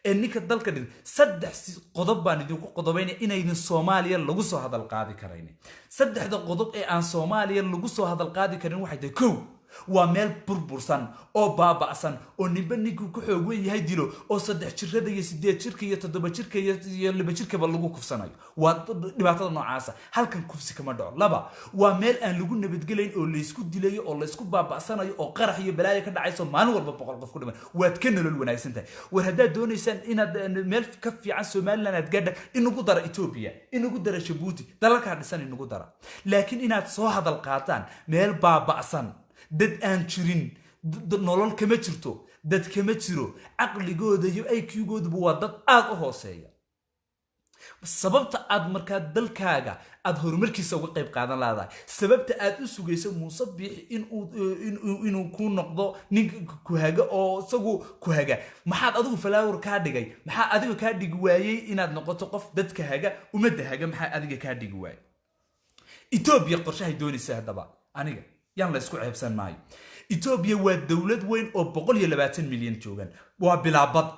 ee ninka dalka dhintay saddex qodob baan idinku qodobaynay inaydan Soomaaliya lagu soo hadal qaadi karayn saddexda qodob ee aan Soomaaliya lagu soo hadal qaadi karin waxay tahay kow waa meel burbursan oo baaba'san oo ninka ku xoog weyn yahay dilo oo 3 jirada iyo 8 jirka iyo 7 jirka iyo 2 jirkaba lagu kufsanayo waa dhibaatada noocaasa halkan kufsi kama dhaco laba waa meel aan lagu nabadgelayn oo la isku dilayo oo la isku baaba'sanayo oo qarax iyo balaayo ka dhacayso maalin walba 100 qof ku dhiman waad ka nolol wanaagsan tahay war hadaa doonaysaan inaad meel ka fiican Soomaaliland aad gaadha inagu dara Ethiopia inagu dara Djibouti dalalka dhisan inagu dara laakiin inaad soo hadal qaataan meel baaba'san dad aan jirin nolol kama jirto dad kama jiro aqligooda iyo IQ-goodu waa dad aad u hooseeya sababta aad markaa dalkaaga aad horumarkiisa uga qayb qaadan laadahay sababta aad u sugayso Musabix inuu ku noqdo nin ku haga oo isagu ku haga maxaad adigu falaawar ka dhigay maxaa adigu ka dhigi waayay inaad noqoto qof dadka haga umada haga maxaa adiga ka dhigi waayay Ethiopia qorshahay doonaysaa hadaba aniga yaan la isku ceebsan maayo Ethiopia waa dawlad weyn oo 120 milyan joogan waa bilaabad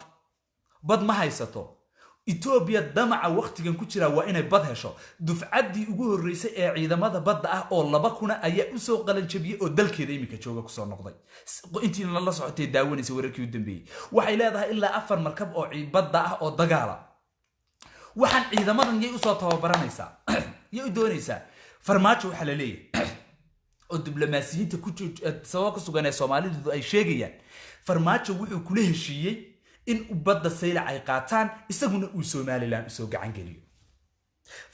bad ma haysato Ethiopia damaca waqtigan ku jira waa inay bad hesho dufcadii ugu horeysay ee ciidamada badda ah oo 2 ayaa u soo qalan jabiyay oo dalkeeda imika jooga ku soo noqday intii la socotay daawanaysa wararkii u dambeeyay waxay leedahay ilaa 4 markab oo badda ah oo dagaala waxaan ciidamadan yay u soo tababaranaysaa yay u doonaysaa farmaajo waxa la leeyahay oo diblomaasiyiinta ku sabab ka sugan ee Soomaalidu ay sheegayaan farmaajo wuxuu kula heshiiyay in badda saylac ay qaataan isaguna uu Soomaaliland soo gacan geliyo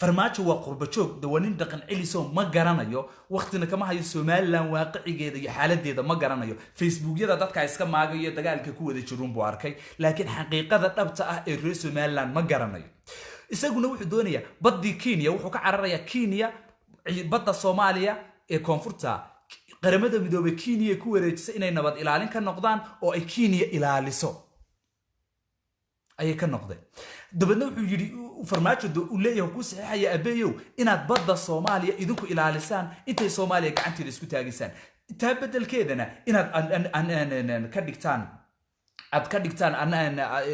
farmaajo waa qurba joog dawanin dhaqan celiso ma garanayo waqtina kama hayo Soomaaliland waaqicigeeda iyo xaaladeeda ma garanayo Facebookyada dadka iska maagayo dagaalka ku wada jirun buu arkay laakiin xaqiiqada dhabta ah ee reer Soomaaliland ma garanayo isaguna wuxuu doonayaa baddi Kenya wuxuu ka cararayaa Kenya badda Soomaaliya ee koonfurta qaramada midoobay Kenya ku wareejisay inay nabad ilaalin ka noqdaan oo ay Kenya ilaaliso ay ka noqdeen dabadna wuxuu yiri farmaajo uu leeyahay ku saxiixaya abeeyow inaad badda Soomaaliya idinku ilaalisaan intay Soomaaliya gacanteeda isku taagisaan taa bedelkeedana inaad ka dhigtaan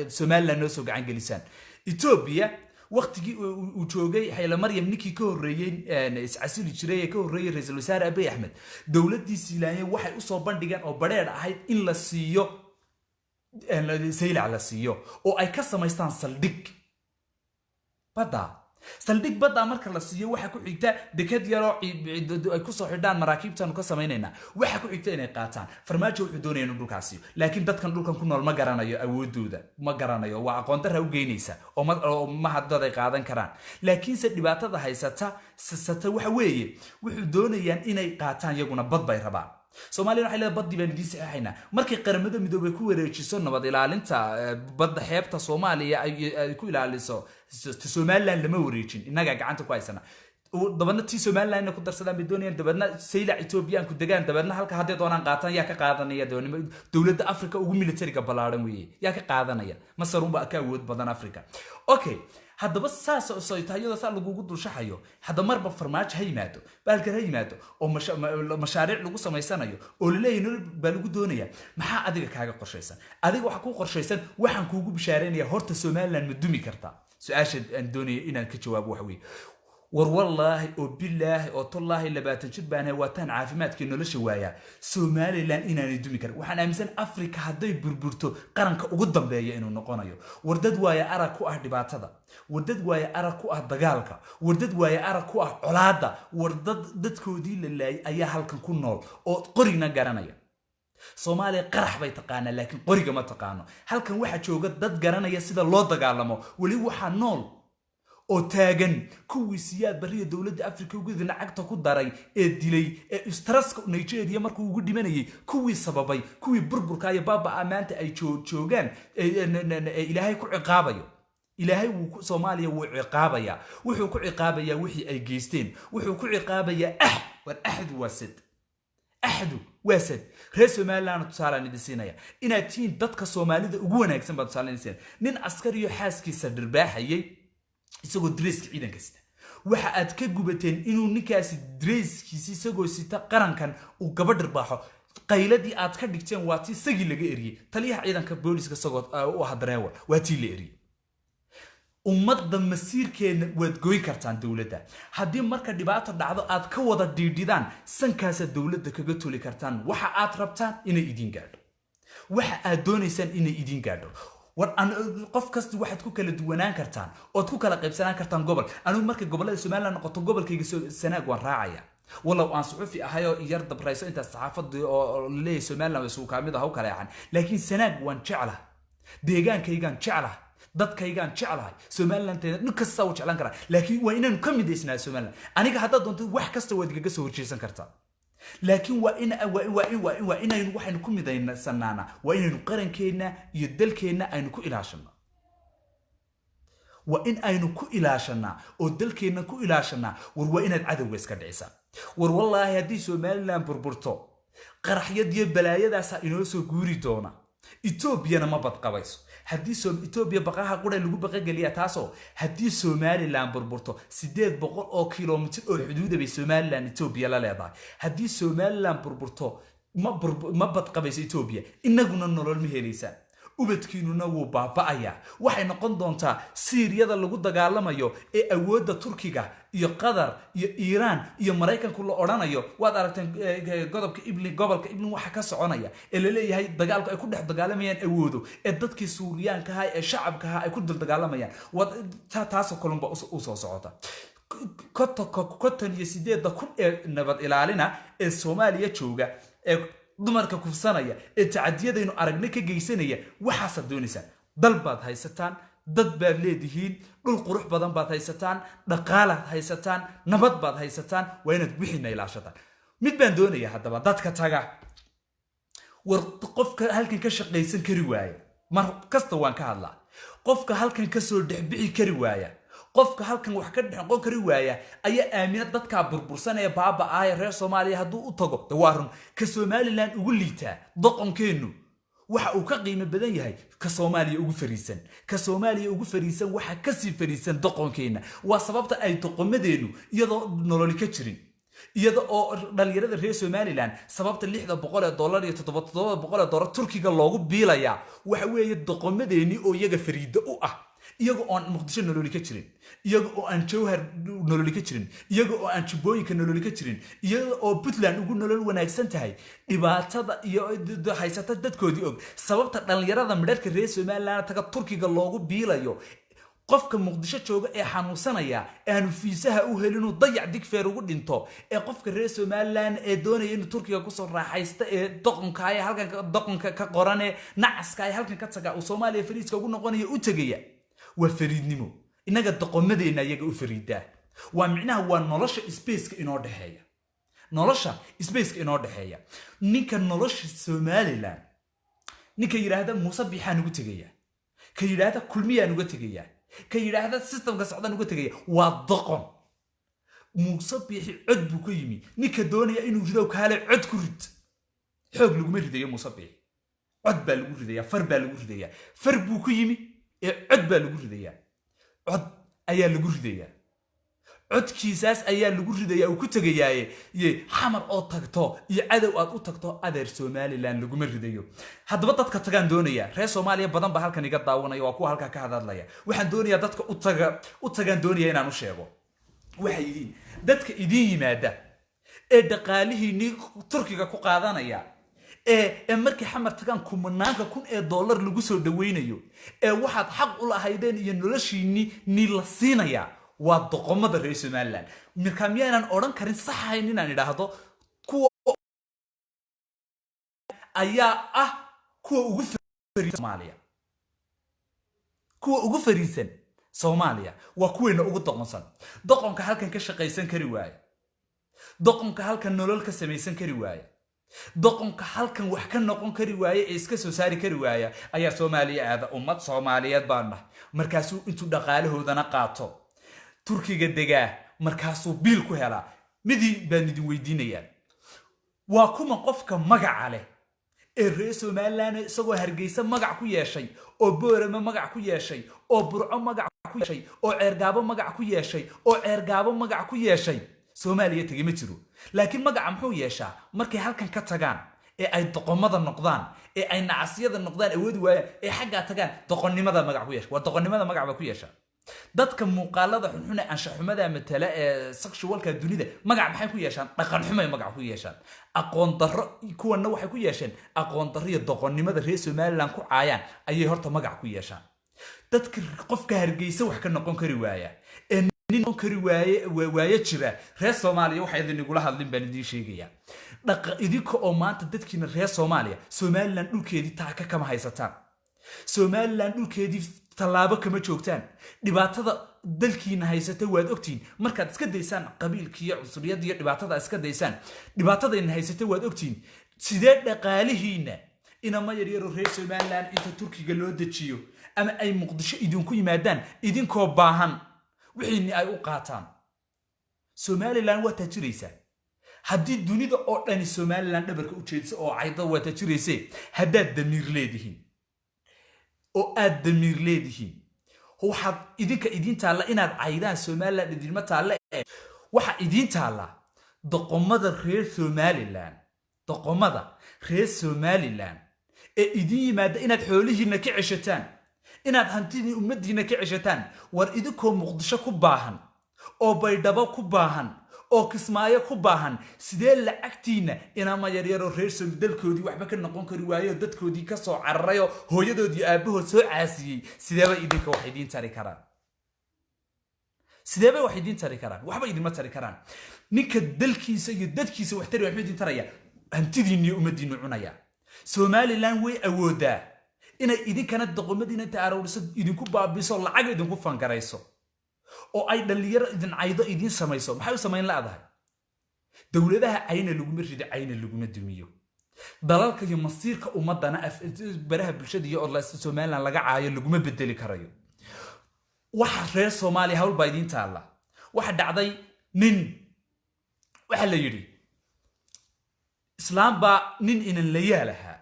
Soomaaliland noo soo gacan gelisaan Ethiopia waqtigii uu joogay Hayle Maryam ninkii ka horeeyay iscasili jiray ka horeeyay Ra'iisul Wasaare Abiy Ahmed dawladdiisa ilaayay waxay u soo bandhigeen oo bareer ahayd in la siiyo saylac la siiyo oo ay ka samaystaan saldhig badda saldhig badda marka la siiyo waxa ku xigta dekad yaro ay ku soo xidhaan maraakiibtan ka sameynayna waxa ku xigta inay qaataan farmaajo wuxuu doonayay inuu dhulkaasi laakiin dadkan dhulkan ku nool ma garanayo awoodooda ma garanayo waa aqoon darro u geynaysa oo ma haddad ay qaadan karaan laakiin se dhibaatada haysata waxa weeye wuxuu doonayaan inay qaataan iyaguna bad bay rabaan Soomaaliya waxay leedahay baddi baan idin saxaynaa markii qaramada midoobay ku wareejiso nabad ilaalinta badda xeebta Soomaaliya ay ku ilaaliso Somaliland lama wareejin inaga gacanta ku haysana dabadna tii Somaliland ku darsadaan doonayaan dabadna saylac Ethiopia ku degaan dabadna halka hadii doonaan qaataan yaa ka qaadanaya dawladda Afrika ugu militariga balaaran weeye yaa ka qaadanaya Masar uma ka awood badan Afrika okay haddaba saas oo saytayada sa lagu dulshaxayo hadda marba farmaajo ha yimaado baalka ha yimaado oo mashaariic lagu sameysanayo oo leeyahay baa lagu doonaya maxaa adiga kaaga qorshaysan adiga waxa ku qorshaysan waxaan kuugu bishaareynaya horta Somaliland ma dumi kartaa su'aasha aan doonaya inaan ka jawaabo wax weey war wallahi oo billahi oo tallahi labaatan jir baan waataan caafimaadkii nolosha waaya Somaliland inaan dumi kar waxaan aaminsan Afrika haday burburto qaranka ugu dambeeya inuu noqonayo wardad waaya arag ku ah dhibaatada wardad waaya arag ku ah dagaalka wardad waaya arag ku ah colaada wardad dadkoodii la laayay ayaa halkan ku nool oo qorina garanaya Soomaaliya qarax bay taqaana laakiin qoriga ma taqaano halkan waxa jooga dad garanaya sida loo dagaalamo wali waxa nool oo taagan kuwii siyaad bariya dawladda Afrika ugu lacagta ku daray ee dilay ee straska Nigeria markuu ugu dhimanayay kuwii sababay kuwii burburka iyo baaba amaanta ay joogaan Ilaahay ku ciqaabayo Ilaahay wuu Soomaaliya wuu ciqaabaya wuxuu ku ciqaabaya wixii ay geysteen wuxuu ku ciqaabaya ahad wasad reer Somaliland tusaalaan idinsiinaya inaad tiin dadka Soomaalida ugu wanaagsan baad tusaalaan nin askari iyo xaaskiisa dhirbaaxayay isagoo dreeska ciidan kasta waxa aad ka gubateen inuu ninkaasi dreeskiisa isagoo sita qarankan uu gabadh baaxo qayladii aad ka dhigteen waa tii sagi laga eriyay taliyaha ciidanka booliska isagoo u hadreewa waa tii la eriyay ummadda masiirkeena waad gooy kartaan dawladda haddii marka dhibaato dhacdo aad ka wada dhiidhidaan sankaasa dawladda kaga tuli kartaan waxa aad rabtaan inay idin gaadho waxa aad doonaysaan inay idin gaadho war aan qof kasta waxaad ku kala duwanaan kartaan oo ku kala qaybsanaan kartaan gobol anigu marka gobolada Soomaaliland noqoto gobolkayga Sanaag waan raacaya walaw aan suxufi ahayo yar dabrayso inta saxaafadda oo leey Soomaaliland way soo kaamida haw kala yacan laakiin Sanaag waan jeclahay deegaankaygaan jeclahay dadkaygaan jeclahay Somaliland nin kasta oo jeclaan kara laakiin waa inaan ka midaysnaa Somaliland aniga hadda doonto wax kasta waad iga soo horjeesan kartaa laakiin waa inaynu waxaynu ku midaysanaana waa inaynu qarankeena iyo dalkeena aynu ku ilaashano waa in aynu ku ilaashana oo dalkeena ku ilaashana war waa inaad cadawga iska dhicisa war wallahi hadii Somaliland burburto qaraxyadiyo balaayadaas inoo soo guuri doona Ethiopia ma bad qabayso hadii Ethiopia baqaha qura lagu baqa galiya taaso hadii Somaliland burburto 800 oo kiiloomitir oo xuduud bay Somaliland Ethiopia la leedahay hadii Somaliland burburto ma bad qabayso Ethiopia inaguna nolol ma helaysan ubadkiinuna wuu baaba'aya waxay noqon doontaa Siiriyada lagu dagaalamayo ee awoodda Turkiga iyo Qatar iyo Iran iyo Mareykanku la oranayo waad aragteen gobolka Ibn waxa ka soconaya ee la leeyahay dagaalku ay ku dhex dagaalamayaan awoodo ee dadkii Suuriyaanka ah ee shacabka ah ay ku dagaalamayaan wad taas kolumba u soo socota koton iyo 8 kun ee nabad ilaalina ee Soomaaliya jooga ee dumarka kufsanaya ee tacadiyadaynu aragnay ka geysanaya waxa doonaysa dal baad haysataan dad baad leedihiin dhul qurux badan baad haysataan dhaqaalaad haysataan nabad baad haysataan waa inaad wixii ilaashataan mid baan doonaya haddaba dadka taga war qofka halkan ka shaqaysan kari waaya mar kasta waan ka hadlaa qofka halkan ka soo dhixbixi kari waaya qofka halkan wax ka dhaqo kari waaya ayaa aamina dadka burbursan ee baaba ay reer Soomaaliya haduu u tago dawaarun ka Somaliland ugu liita doqonkeenu waxa uu ka qiimo badan yahay ka Soomaaliya ugu fariisan waxa ka sii fariisan doqonkeena waa sababta ay doqomadeenu iyadoo nolol ka jirin iyada oo dhalinyarada reer Somaliland sababta $600 iyo $700 Turkiga loogu biilaya waxa weeye doqomadeeni oo iyaga fariido u ah iyaga oo aan muqdisho nololi ka jirin iyaga oo aan jawhar nololi ka jirin iyaga oo aan jubbooyinka nololi ka jirin iyaga oo puntland ugu nolol wanaagsan tahay dhibaatada iyo haysata dadkoodii og sababta dhalinyarada midharka reer somaliland taga turkiga loogu biilayo qofka muqdisho jooga ee xanuunsanaya aanu fiisaha u helin dayac digfeer ugu dhinto ee qofka reer somaliland ee doonaya inuu turkiga ku soo raaxaysto ee doqonka ay halkan doqonka ka qoran ee nacaska ay halkan ka taga oo Soomaaliya fariiska ugu noqonayo u tagaya waa fariidnimo inaga doqomadeena iyaga u fariidaa waa micnaha waa nolosha spaceka inoo dhaxeeya nolosha spaceka inoo dhaxeeya ninka nolosha Somaliland ninka yiraahdo Muuse Bixaan ugu tagaya ka yiraahdo kulmiyaan ugu tagaya ka yiraahdo systemka socdan ugu tagaya waa doqon Muuse Bixi cod buu ku yimi ninka doonaya inuu rido kaale cod ku rid xoog lagu ridayo Muuse Bixi cod baa lagu ridaya far baa lagu ridaya far buu ku yimi ee cod baa lagu ridaya cod ayaa lagu ridaya codkiisaas ayaa lagu ridaya uu ku tagayaaye xamar oo tagto iyo cadow aad u tagto adeer Somaliland lagu ridayo haddaba dadka tagaan doonaya reer Soomaaliya badan ba halkan iga daawanaya waa kuwa halka ka hadlaya waxaan doonayaa dadka u tagaan doonaya inaan u sheego waxay yihiin dadka idin yimaada ee dhaqaalihiini Turkiga ku qaadanaya ee markii xamar tagaan kumanaanka $1,000 lagu soo dhaweynayo ee waxaad xaq u lahaydeen iyo noloshiini ni la siinaya waa doqomada reer Somaliland marka miyaanan oran karin sax ahayn inaan idhaahdo kuwa ayaa kuwa ugu fariisan Soomaaliya kuwa ugu fariisan Soomaaliya waa kuweena ugu doqonsan doqonka halkan ka shaqaysan kari waaya doqonka halkan nolol ka samaysan kari waaya doqonka halkan wax ka noqon kari waaya ee iska soo saari kari waaya ayaa Soomaaliya aada ummad Soomaaliyeed baan markaasuu intuu dhaqaalahoodana qaato Turkiga degaa markaasuu biil ku helaa midii baan idin weydiinaya waa kuma qofka magaca leh ee reer Somaliland isagoo Hargeysa magac ku yeeshay oo Boorama magac ku yeeshay oo Burco magac ku yeeshay oo Ceergaabo magac ku yeeshay oo Ceergaabo magac ku yeeshay Soomaaliya tagi ma jiro laakiin magaca muxuu yeeshaa markay halkan ka tagaan ee ay doqomada noqdaan ee ay nacasyada noqdaan awood waayaan ee xagga tagaan doqonnimada magac ku yeeshay waa doqonnimada magac ba ku yeeshaa dadka muuqaalada xunxun ee anshaxumada matala ee sexualka dunida magac maxay ku yeeshaan dhaqan xumo ay magac ku yeeshaan aqoon darro kuwana waxay ku yeesheen aqoon darro iyo doqonnimada reer Somaliland ku caayaan ayay horta magac ku yeeshaan dadka qofka Hargeysa wax ka noqon kari waaya ee nin kari waaye jira reer Soomaaliya waxa idin igula hadlin baan idin sheegaya idinka oo maanta dadkiina reer Soomaaliya Somaliland dhulkeedii taaka kama haysataan Somaliland dhulkeedii talaabo kama joogtaan dhibaatada dalkiina haysata waad ogtiin markaad iska daysaan qabiilkiiyo cunsuriyada iyo dhibaatada iska daysaan dhibaatada haysata waad ogtiin sidee dhaqaalihiina inama yaryar reer Somaliland inta Turkiga loo dajiyo ama ay Muqdisho idinku yimaadaan idinkoo baahan wixii ay u qaataan Somaliland waa tajiraysa haddii dunida oo dhan Somaliland dhabarka u jeedso oo cayda waa tajiraysa haddaad damiir leedihiin oo aad damiir leedihiin waxaad idinka idin taala inaad caydaan Somaliland idinma taala waxa idin taala doqomada reer Somaliland ee idin yimaada inaad xoolihiina ka ceshataan inaad hantidii ummadiina ka ceshataan war idinkoo Muqdisho ku baahan oo Baydhabo ku baahan oo Kismaayo ku baahan sidee lacagtiina inama yaryar oo reer Somaliland waxba ka noqon kari waayo dadkoodii ka soo cararayo hooyadoodii aabahood soo caasiyay sideeba idinka wax idin tari karaan waxba idin ma tari karaan ninka dalkiisa iyo dadkiisa wax tari wax idin taraya hantidiina ummadiina cunaya Somaliland way awoodaa inay idinkana doqomadiina inta aroorso idinku baabiso lacag idinku fangarayso oo ay dhalinyaro idin caydo idin samayso maxay u samayn laadahay dawladaha ayna lagu rido ayna lagu dumiyo dalalka iyo masiirka ummadana baraha bulshada iyo Somaliland laga caayo lagu bedeli karayo waxa reer Soomaaliya hawl baa idin taala waxa dhacday nin waxa la yiri islaam ba nin inan la yaalaha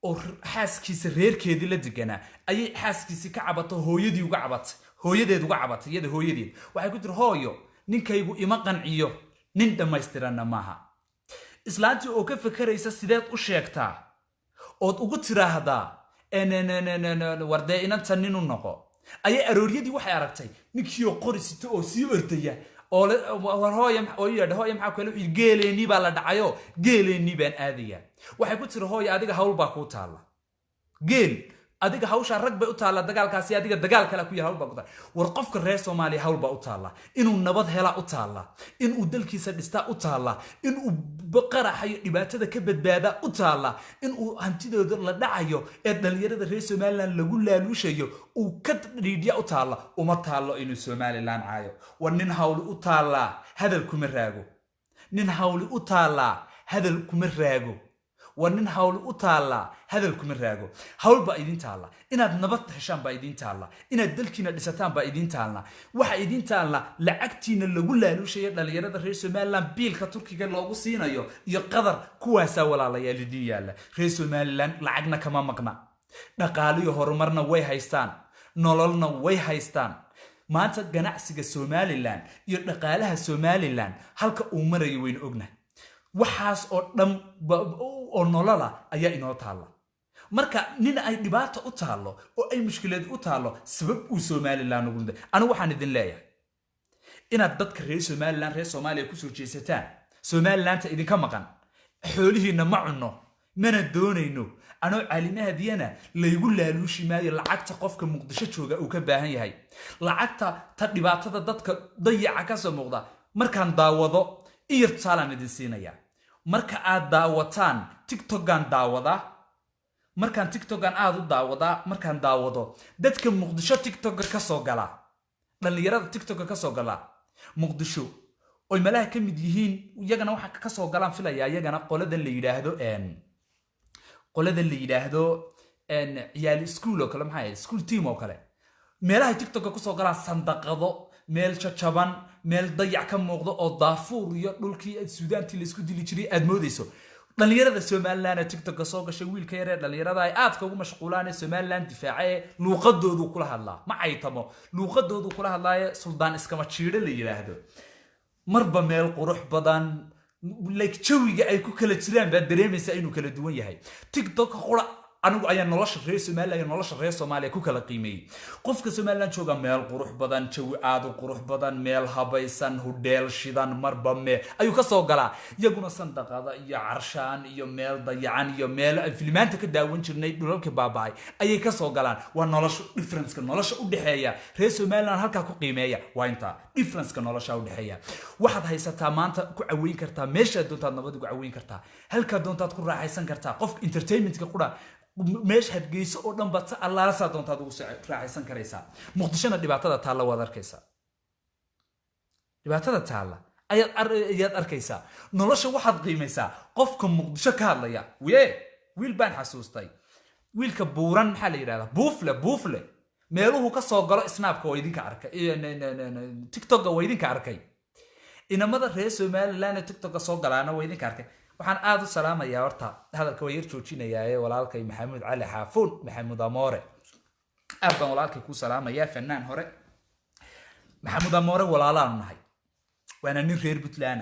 oo xaaskiisa reerkeedii la deganaa ayay xaaskiisa ka cabato hooyadeed uga cabatay iyada hooyadeed waxay ku tiri hooyo ninkaygu ima qanciyo nin dhamaystiranna maaha islaantii oo ka fakaraysa sideed u sheegtaa ood ugu tiraahdaa warde inanta nin u noqo ayay arooryadii waxay aragtay ninkii oo qori sito oo sii ordaya oo war hooyo maxaa kale geeleeni baa la dhacayo geeleeni baan aadaya waxay ku tiri hooyo adiga hawl baa ku taala geel adiga hawsha rag bay u taala dagaalkaasi adiga dagaal kale ku yahay hawl baa ku taala war qofka reer Soomaaliya hawl baa u taala inuu nabad hela u taala inuu dalkiisa dhista u taala inuu baqaraxayo dhibaatada ka badbaada u taala inuu hantidooda la dhacayo ee dhalinyarada reer Soomaaliland lagu laalushayo uu ka dhiidhiya u taala uma taalo inuu Soomaaliland caayo war nin hawl u taala hadal kuma raago nin hawl u taala hadal kuma raago ورنين حول أطالع هذا الكمر راجو حول بايدين تعالى إن النبض هشام بايدين تعالى إن الدلكين الدستان بايدين تعالى واحدين تعالى لعكتين اللي قول له شيء اللي يرد الرئيس مالان بيل كتركي قال له قصينا يقدر كواسا ولا على يلدي يلا رئيس مالان لعقنا كمان مقنع نقالوا يهرمرنا وي هايستان نولنا وي هايستان ما أنت جناحسك السومالي لان ينقالها السومالي لان هلك أمر يوين أجنه waxaas oo dhan oo nolola ayaa inoo taala marka nin ay dhibaato u taalo oo ay mushkilad u taalo sabab uu Soomaaliland ugu dhintay anu waxaan idin leeyahay inaad dadka reer Soomaaliland reer Soomaaliya ku soo jeesataan Soomaaliland idinka maqan xoolihiina ma cunno mana doonayno anoo calimaadiyana laygu laaluushi maayo lacagta qofka Muqdisho jooga uu ka baahan yahay lacagta ta dhibaatada dadka dayaca ka soo muuqda markaan daawado iyirtaalan idin siinaya marka aad daawataan TikTok-gan daawada markaan TikTok-gan aad u daawada markaan daawado dadka Muqdisho TikTok-ga ka soo gala dhalinyarada TikTok-ga ka soo gala Muqdisho oo malaha ka mid yihiin iyagana waxa ka soo galaan filaya iyagana qoladan la yiraahdo ciyaal school oo kale maxay school team oo kale meelaha TikTok-ga ku soo gala sandaqado meel jajaban meel dayac ka muuqdo oo daafuur iyo dhulkii Suudaantii la isku dili jiray aad moodayso dhalinyarada Soomaaliland TikTok-ga soo gashay wiilka yar ee dhalinyarada ay aad ugu mashquulaan Soomaaliland difaacay luuqadoodu kula hadlaa ma aytamo luuqadoodu kula hadlaaye suldaan iskama jiiro la yiraahdo marba meel qurux badan like jawiga ay ku kala jiraan baa dareemaysa inuu kala duwan yahay TikTok qura anigu ayaan nolosha reer Soomaaliya nolosha reer Soomaaliya ku kala qiimeeyay qofka Soomaaliland jooga meel qurux badan jawi aad u qurux badan meel habaysan hudeel shidan marba meel ayuu ka soo galaa iyaguna sandaqada iyo carshaan iyo meel dayacan iyo meel filmaanta ka daawan jirnay dhulalka baabaay ayay ka soo galaan waa nolosha difference-ka nolosha u dhaxeeya reer Soomaaliland halka ku qiimeeya waa inta difference-ka nolosha u dhaxeeya waxaad haysataa maanta ku caweyn kartaa meesha doontaad nabad ku caweyn kartaa halka doontaad ku raaxaysan kartaa qof entertainment-ka qura meesh hadgeyso oo dhan bad Allah la saadontaad ugu raaxaysan karaysaa Muqdishona dhibaatada taala wad arkaysaa dhibaatada taala ayaad arkaysaa nolosha waxaad qiimaysaa qofka Muqdisho ka hadlaya wiil baan xasuustay wiilka buuran maxaa la yiraahdaa buufle meeluhu ka soo galo snapka oo idinka arkay TikTok-ga oo idinka arkay inamada reer Soomaaliland TikTok-ga soo galaana oo idinka arkay waxaan aad u salaamayaa horta hadalka way joojinayaa walaalkay Maxamuud Cali Xaafuun Maxamuud Amoore aad walaalkay ku salaamayaa fanaan hore Maxamuud Amoore walaalaan nahay waana nin reer Puntland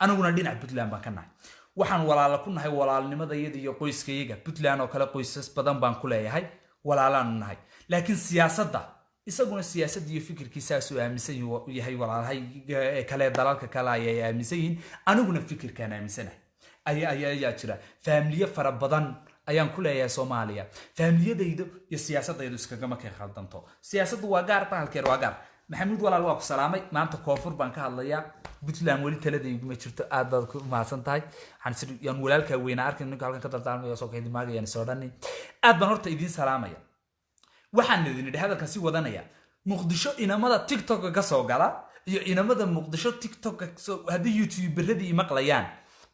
anaguna dhinac Puntland baan ka nahay waxaan walaalo ku nahay walaalnimadayada iyo qoyskayga Puntland oo kale qoysas badan baan ku leeyahay walaalaan nahay laakiin siyaasadda isaguna siyaasadda iyo fikirkiisa soo aaminsan yahay walaalahay kale dalalka kale ay aaminsan yihiin anaguna fikirkan aaminsanahay ayaa jira family fara badan ayaan ku leeyahay Soomaaliya familiyadaydu iyo siyaasadaydu iskaga ma ka khaldanto siyaasaddu waa gaar bahalkeer waa gaar Maxamuud walaal waa ku salaamay maanta koonfur baan ka hadlayaa Puntland wali taladaygu ma jirto aad baad ku mahadsan tahay waxaan sidii walaalka weyn arkin ninka halkan ka daldaarmayo soo keenay maagayaan soo dhani aad baan horta idin salaamaya waxaan idin idhi hadalka si wadanaya Muqdisho inamada TikTok ka soo gala iyo inamada Muqdisho TikTok hadii YouTuberradii maqlayaan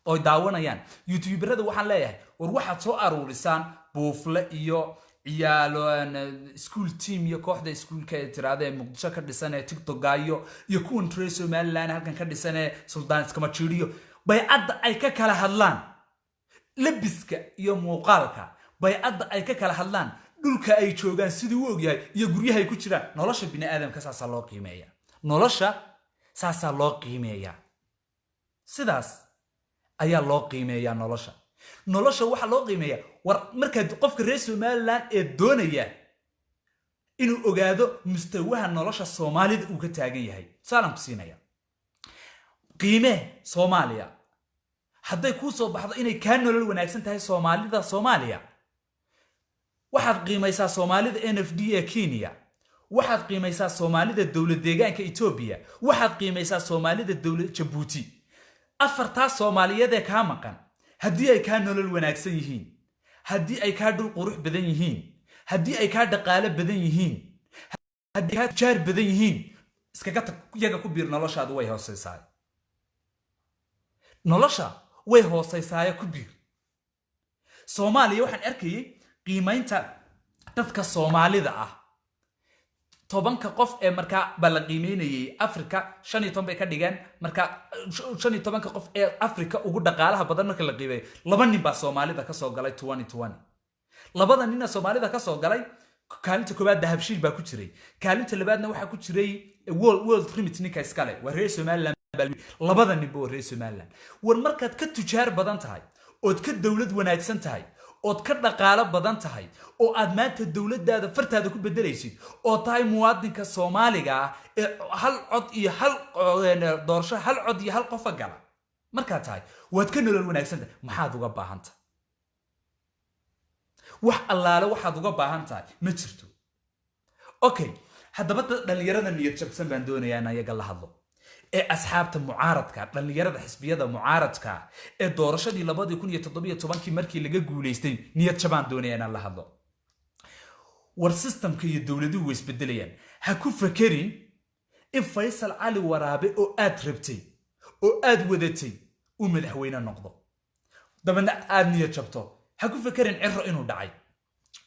oo daawanayaan YouTuberrada waxaan leeyahay war waxaad soo aruurisaan buufle iyo ciyaalo school team iyo kooxda schoolka ee tiraade Muqdisho ka dhisan ee TikTok-ga iyo kuwan reer Soomaaliland halkan ka dhisan ee suldaan iskama jiiriyo bay'adda ay ka kala hadlaan labiska iyo muuqaalka bay'adda ay ka kala hadlaan dhulka ay joogaan sidii uu ogyahay iyo guryaha ay ku jiraan nolosha bini'aadamka saasa loo qiimeeyaa nolosha saasa loo qiimeeyaa sidaas ayaa loo qiimeeyaa nolosha waxa loo qiimeeyaa war marka qofka reer Soomaaliland ee doonaya inuu ogaado mustawaha nolosha Soomaalida uu ka taagan yahay salaam siinaya qiime Soomaaliya hadday ku soo baxdo inay ka nolol wanaagsan tahay Soomaalida Soomaaliya waxaad qiimaysaa Soomaalida NFD ee Kenya waxaad qiimaysaa Soomaalida dawlad deegaanka Ethiopia waxaad qiimaysaa Soomaalida dawlad Djibouti afarta Soomaaliyeed ee ka maqan haddii ay ka nolol wanaagsan yihiin haddii ay ka dhul qurux badan yihiin haddii ay ka dhaqaale badan yihiin haddii ka jaar badan yihiin iskaga tag iyaga ku biir noloshaadu way hoosaysaa nolosha way hoosaysaa ku biir Soomaaliya waxaan arkayay qiimaynta dadka Soomaalida ah tobanka qof ee marka bal qiimeynayay Afrika 15 bay ka dhigeen marka 15 qof ee Afrika ugu dhaqaalaha badan marka la qiimeeyo laba nin baa Soomaalida ka soo galay 2020 labada nin Soomaalida ka soo galay kaalinta koobaad dahabshiil baa ku jiray kaalinta labaadna waxa ku jiray world remit ninka iskale waa reer Soomaaliland labada nin baa reer Soomaaliland war markaad ka tujaar badan tahay oo ka dawlad wanaagsan tahay oo ka dhaqaale badan tahay oo aad maanta dawladdaada fartaada ku bedelaysid oo tahay muwaadinka Soomaaliga ee hal cod iyo hal doorasho hal cod iyo hal qof gala marka tahay waad ka nolol wanaagsan tahay maxaad uga baahantahay wax allaale waxaad uga baahantahay ma jirto okay haddaba dhalinyarada niyad jabsan baan doonayaa in ayaga la hadlo ee asxaabta mucaaradka dhalinyarada xisbiyada mucaaradka ee doorashadii 2017 markii laga guuleystay niyad jabaan doonaya in la hadlo war systemka iyo dawladuhu way isbedelayaan ha ku fakirin in Faysal Ali Waraabe oo aad rabtay oo aad wadatay uu madaxweyne noqdo dabana aad niyad jabto ha ku fakirin cirro inuu dhacay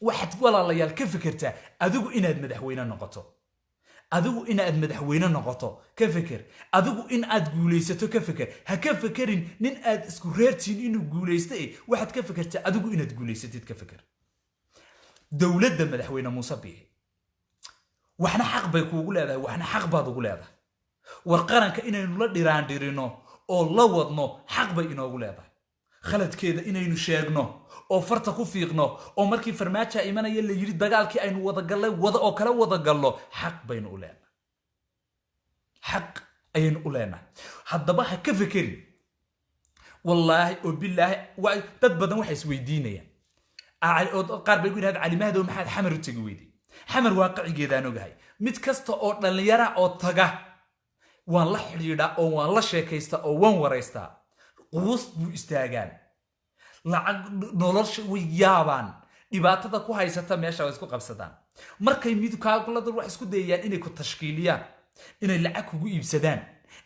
waxaad walaalayaal ka fikirtaa adigu inaad madaxweyne noqoto adigu inaad madaxweyne noqoto ka fikir adigu in aad guuleysato ka fikir ha ka fikirin nin aad isku reertiin inuu guuleystay waxaad ka fikirtaa adigu inaad guuleysatid ka fikir dawladda madaxweyne Muuse Biixi waxna xaq bay kuugu leedahay waxna xaq baad ugu leedahay war qaranka inaynu la dhiraandhirino oo la wadno xaq bay inoogu leedahay khaladkeeda inaynu sheegno oo farta ku fiiqno oo markii farmaajo imanaya la yiri dagaalkii aynu wada galay wada oo kala wada gallo xaq baynu u leenahay xaq aynu u leenahay haddaba ha ka fikirin wallaahi oo billaahi waa dad badan waxay isweydiinayaan qaar bay ku yiraahdaan cali mahdow maxaad xamar u tagi weyday xamar waaqicigeedaan ogahay mid kasta oo dhalinyara oo taga waan la xiriiraa oo waan la sheekaystaa oo waan waraystaa quus buu istaagaan lacag nolosha way yaabaan dhibaatada ku haysata meesha way isku qabsadaan markay mid kaalkulada wax isku dayayaan inay ku tashkiiliyaan inay lacag kugu iibsadaan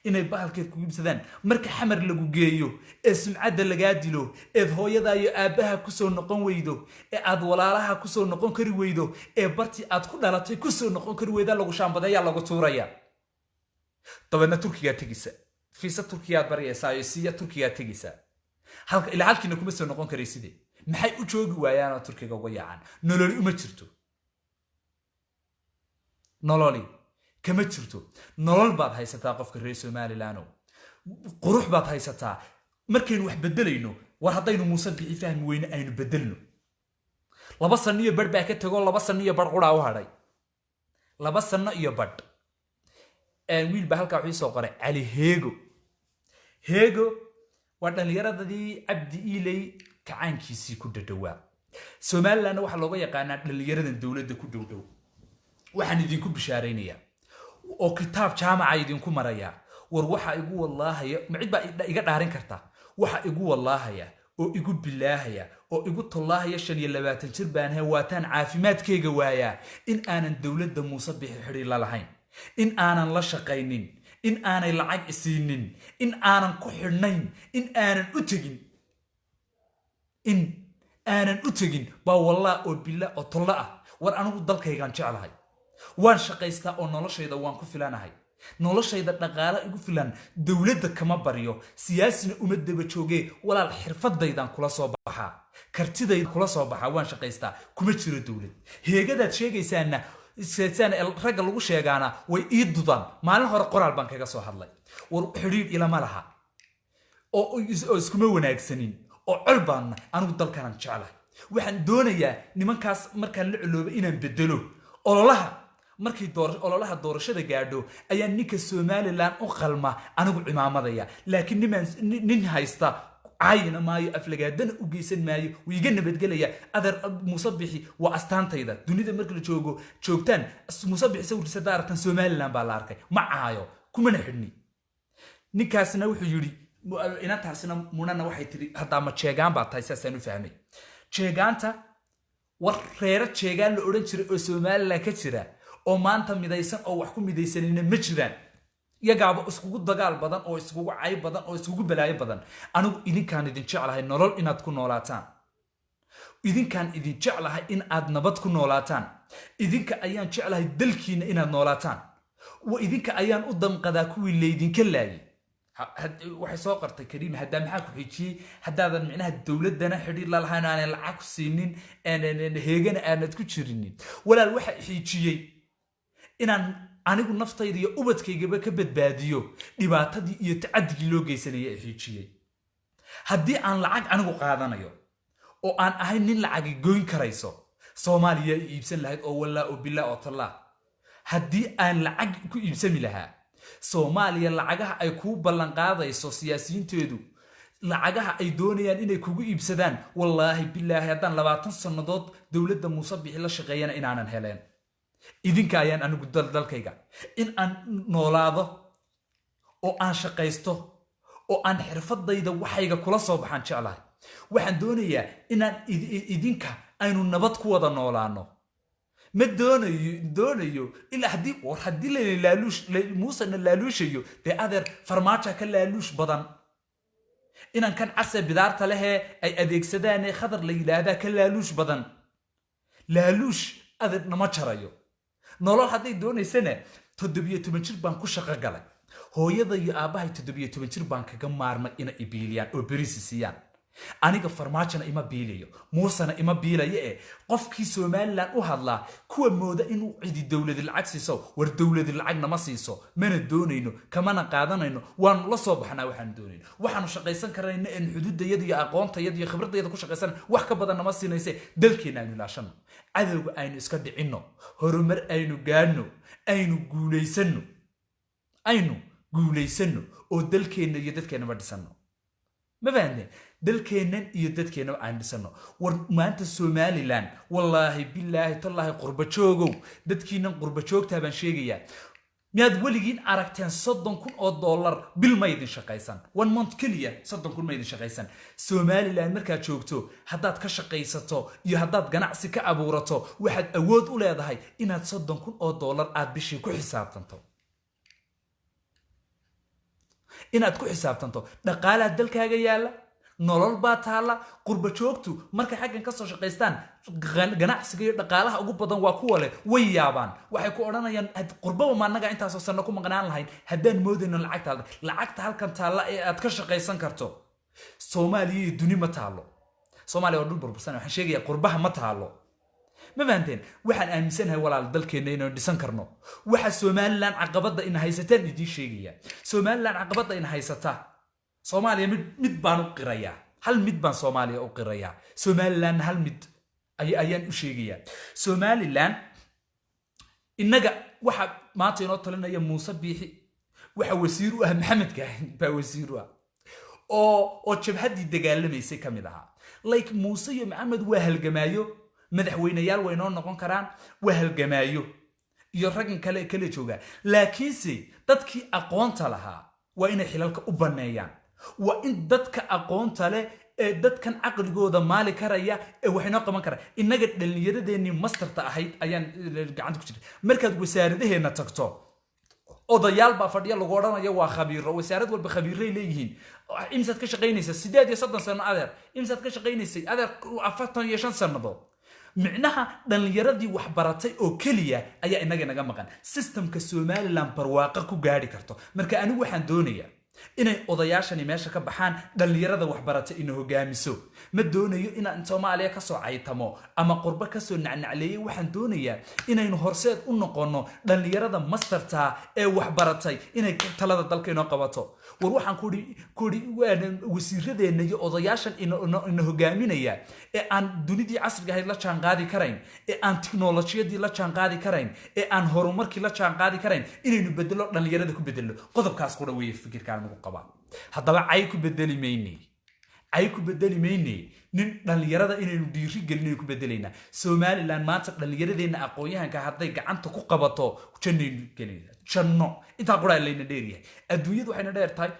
inay bahalkeed kugu iibsadaan marka xamar lagu geeyo ee sumcadda laga dilo ee hooyada iyo aabaha ku soo noqon weydo ee aad walaalaha ku soo noqon kari weydo ee barti aad ku dhalatay ku soo noqon kari weyda lagu shaambadaya lagu tuuraya dabana Turkiga tagisa fiisa Turkiga bariyaysaa iyo siya Turkiga tagisa halka ila halkiina kuma soo noqon karaysidee maxay u joogi waayaan Turkiga uga yaacaan nolol uma jirto nololi kama jirto nolol baad haysataa qofka reer Soomaaliland qurux baad haysataa markaynu wax bedelayno war haddaynu Muuse Biixi fahmi weyne aynu bedelno 2 sano iyo badh baa ka tago 2 sano iyo badh qura u hadhay 2 sano iyo badh wiil baa halka wixii soo qoray Ali Heego waa dhalinyaradii Cabdi Ilay kacaankiisii ku dhadhawaa Soomaaliland waxa looga yaqaanaa dhalinyaradan dawladda ku dhowdhow waxaan idinku bishaareynayaa oo kitaab jaamaca idinku maraya war waxa igu wallaahay macid baa iga dhaarin karta waxa igu wallaahay oo igu bilaahaya oo igu tollaahaya 25 jir baan hay waataan caafimaadkayga waaya in aanan dawladda Muuse Biixi xiriir la lahayn in aanan la shaqaynin in aanay lacag isiinin in aanan ku xidhnayn in aanan u tagin ba wallaah oo bilaa oo tolla ah war anigu dalkaygan jeclahay waan shaqaystaa oo noloshayda waan ku filanahay noloshayda dhaqaale igu filan dawladda kama bariyo siyaasina uma daba joogee walaal xirfadaydan kula soo baxaa kartidayda kula soo baxaa waan shaqaystaa kuma jiro dawlad heegadaad sheegaysaana سيسان الرجل لو شيغانا way ii dudaan maalin hore qoraal baan kaga soo hadlay war xiriir ila malaha oo iskuma wanaagsanin oo culbaan anigu dalkan jecelahay waxaan doonayaa nimankaas markaan la culoobo inaan bedelo ololaha markii ololaha doorashada gaadho ayaa ninka Somaliland u qalma anigu cimaamadaya laakiin nin haysta عاينا مايو أفلقادنا وجيسن مايو ويجينا بتجليا أذر مصبحي وأستانتيدا دنيا مركل جوجو جوكتان مصبح سوي سدارة سومال لان بالاركي مع عايو كم نحني نكاسنا وحجوري إن تحسنا مننا واحد تري هذا ما تشجعان بعطيسا سنو فهمي تشجعانتا ورّيرة تشجعان لأورنج سومال لا كتيرة أو ما أنت مدايسن أو وحكم مدايسن إن مجران يجاب اسكوجو دجال بدن أو اسكوجو عاي بدن أو اسكوجو بلاي بدن أنا إذا كان إذا شعله هاي نرول إن تكون نولاتان إذا كان إذا شعله إن أد نبض تكون نولاتان إذا كأيان شعله دلكين إن نولاتان وإذا كأيان قدام قداكوي اللي إذا كلاي وحساقرت كريم هدام حكوا هيجي هذا معناها الدولة دنا حرير للهنا أنا العكس سنين أنا هيجن أنا تكشرني ولا الواحد هيجي إن anigu naftayda iyo ubadkaygaba ka badbaadiyo dhibaatadii iyo tacaddigii loo geysanayay xiijiyay haddii aan lacag anigu qaadanayo oo aan ahay nin lacag goyn karayso Soomaaliya iibsan lahayd oo walla oo bilaa oo talla haddii aan lacag ku iibsami lahaa Soomaaliya lacagaha ay ku ballan qaadayso siyaasiyiinteedu lacagaha ay doonayaan inay kugu iibsadaan wallahi billahi haddaan 20 sanadood dawladda Muusabix la shaqeeyana inaanan heleen idinka ayaan anigu dalkayga in aan noolaado oo aan shaqaysto oo aan xirfadayda waxayga kula soo baxan jeclahay waxaan doonayaa inaan idinka aynu nabad ku wada noolaano ma doonayo ilaa haddii la laaluush Muuse na laaluushayo de adeer farmaajo ka laaluush badan inaan kan casab bidaarta leh ay adeegsadaan khadar la yiraahdo ka laaluush badan laaluush adeer nama jarayo nolol haday doonaysana 17 jir baan ku shaqo galay hooyada iyo aabahay 17 jir baan kaga maarmay in ay biiliyaan oo berisiyaan aniga farmaajana ima biiliyo Muusana ima biilaye qofkii Soomaaliland u hadlaa kuwa mooda inuu cidi dawlad lacag siiso war dawlad lacag nama siiso mana doonayno kamana qaadanayno waan la soo baxnaa waxaan doonayno waxaanu shaqaysan karayna in xuduudayada iyo aqoontayada iyo khibradayada ku shaqaysan wax ka badan nama siinayse dalkeena aynu laashano cadawga aynu iska dhicino horumar aynu gaadno aynu guuleysano oo dalkeena iyo dadkeena ma dhisano ما فهمني دلكينن iyo dadkeena aan dhisano war maanta Somaliland wallahi billahi tallahi qurba joogow dadkiina qurba joogta baan sheegaya miyaad waligiin aragteen $30,000 bil ma idin shaqaysan 1 month kaliya $30,000 ma idin shaqaysan Somaliland marka joogto haddaad ka shaqaysato iyo haddaad ganacsi ka abuurato waxaad awood u leedahay inaad $30,000 aad bishii ku xisaabtanto inaad ku xisaabtanto dhaqaalaha dalkaaga yaala nolol baa taala qurba joogtu marka xaggan ka soo shaqaystaan ganacsiga iyo dhaqaalaha ugu badan waa kuwa leh way yaabaan waxay ku oranayaan qurbaba ma anaga intaas oo sano ku maqnaan lahayn haddaan moodayno lacagta halkan taala ee aad ka shaqaysan karto Soomaaliya duni ma taalo Soomaaliya waa dhul burbursan waxaan sheegayaa qurbaha ma taalo ما فهمتين waxaan aaminsanahay walaal dalkeena inaan dhisan karno waxa Somaliland caqabada in haysataan idin sheegaya Somaliland caqabada in haysata Soomaaliya mid baan u qiraya hal mid baan Soomaaliya u qiraya Somaliland hal mid ayaan u sheegaya Somaliland inaga waxa maanta inoo talinaya Muuse Biixi waxa wasiir u ah Maxamed Kaahin baa wasiir u ah oo jabhadii dagaalameysay kamid aha like Muuse iyo Maxamed waa halgamaayo madaxweynayaal way noo noqon karaan waa halgamaayo iyo raggan kale jooga laakiinse dadkii aqoonta lahaa waa inay xilalka u baneeyaan waa in dadka aqoonta leh ee dadkan aqligooda maali karaya ee wax inoo qaban kara inaga dhalinyaradeennii masterta ahayd ayaan gacanta ku jiray markaad wasaaradaheena tagto odayaal baa fadhiya lagu oranayo waa khabiiro wasaarad walba khabiiray leeyihiin imsaad ka shaqaynaysaa 38 sano adeer imsaad ka shaqaynaysay adeer 45 sanadood معناها دلنيردي waxbaratay oo kaliya ayaa inaga maqan systemka Somaliland barwaaqo ku gaari karto marka anigu waxaan doonayaa inay odayaashani meesha ka baxaan dhalinyarada waxbarata inay hogaamiso ma doonayo inaan Soomaaliya ka soo caytamo ama qurba ka soo nacnacleeyay waxaan doonayaa inaynu horseed u noqono dhalinyarada masterta ee waxbaratay inay talada dalka inoo qabato war waxaan kuri wasiiradeena iyo odayaashan in hogaaminaya ee aan dunidii casriga ahayd la jaan qaadi karayn ee aan tiknoolajiyadii la jaan qaadi karayn ee aan horumarkii la jaan qaadi karayn inaynu bedelo dhalinyarada ku bedelo qodobkaas qura weeye fikirkaan ugu qaba haddaba ay ku bedeli maynay nin dhalinyarada inaynu dhiiri gelin ku bedelayna Somaliland maanta dhalinyaradeena aqoonyahanka hadday gacanta ku qabato jannaynu gelinayna janno inta qura leeyna dheeriyahay adduunyadu waxayna dheertahay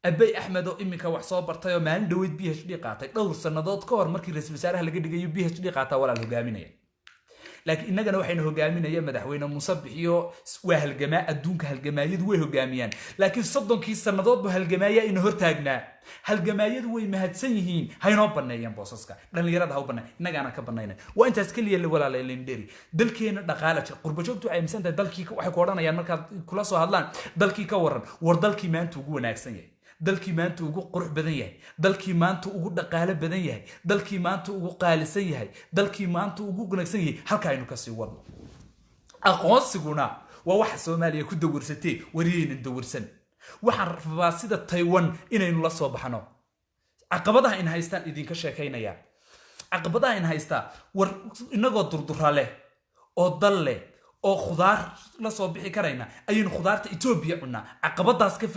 Abay Ahmed oo iminka wax soo bartay oo maalin dhaweyd PhD qaatay dhowr sanadood ka hor markii ra'iisul wasaaraha laga dhigayo PhD qaatay walaal hogaaminaya laakiin innagana waxayna hogaaminaya madaxweyne Muuse Bixiyo waa halgamaa adduunka halgamaayadu way hogaamiyaan laakiin 30kii sanadood buu halgamaaya in hortaagnaa halgamaayadu way mahadsan yihiin haynoo baneeyaan boosaska dhalinyarada ha u banay innagana ka banaynay waa intaas kaliya la walaalayeen dheeri dalkeena dhaqaale qurba joogtu ay imsan dalkii waxay ku oranayaan marka kula soo hadlaan dalkii ka waran war dalkii maanta ugu wanaagsan yahay dalkii maanta ugu qurux badan yahay dalkii maanta ugu dhaqaale badan yahay dalkii maanta ugu qaalisan yahay dalkii maanta ugu wanaagsan yahay halka aynu ka sii wadno aqoonsiguna waa wax Soomaaliya ku dawarsatay wariyeen dawarsan waxaan rabaa sida Taiwan inaynu la soo baxno caqabadaha in haystaan idinka sheekaynaya caqabadaha in haysta war inagoo durdura leh oo dal leh oo khudaar la soo bixi karayna ayaynu khudaarta Itoobiya cunaa caqabadaas ka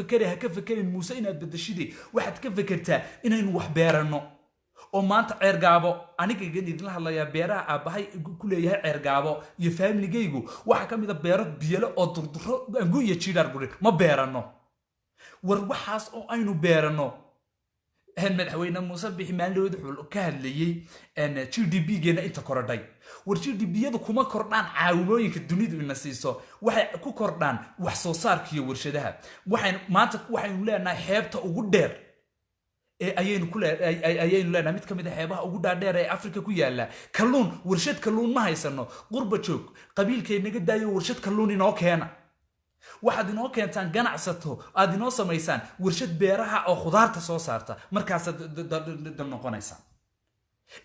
fakerin Muuse inaad bedeshide waxaad ka fakertaa inaynu wax beerano oo maanta ceergaabo aniga idin la hadlayaa beeraha aabahay ku leeyahay ceergaabo iyo familygaygu waxa kamid ah beero biyalo oo durduro angu iyo jiidar guri ma beerano war waxaas oo aynu beerano madaxweyne Muuse Bixi maalin wuxuu ka hadlayay GDP-geena inta korodhay war GDP-yadu kuma kordhaan caawimooyinka dunida ina siiso waxay ku kordhaan wax soo saarka iyo warshadaha waxaynu leenahay xeebta ugu dheer ee ayaynu leenahay mid kamid ah xeebaha ugu dhaadheer ee Afrika ku yaala kalluun warshad kalluun ma haysano qurba joog qabiilkeenaga daayo warshad kalluun inoo keena waxaad inoo keentaan ganacsato aad inoo samaysaan warshad beeraha oo khudaarta soo saarta markaas dad noqonaysa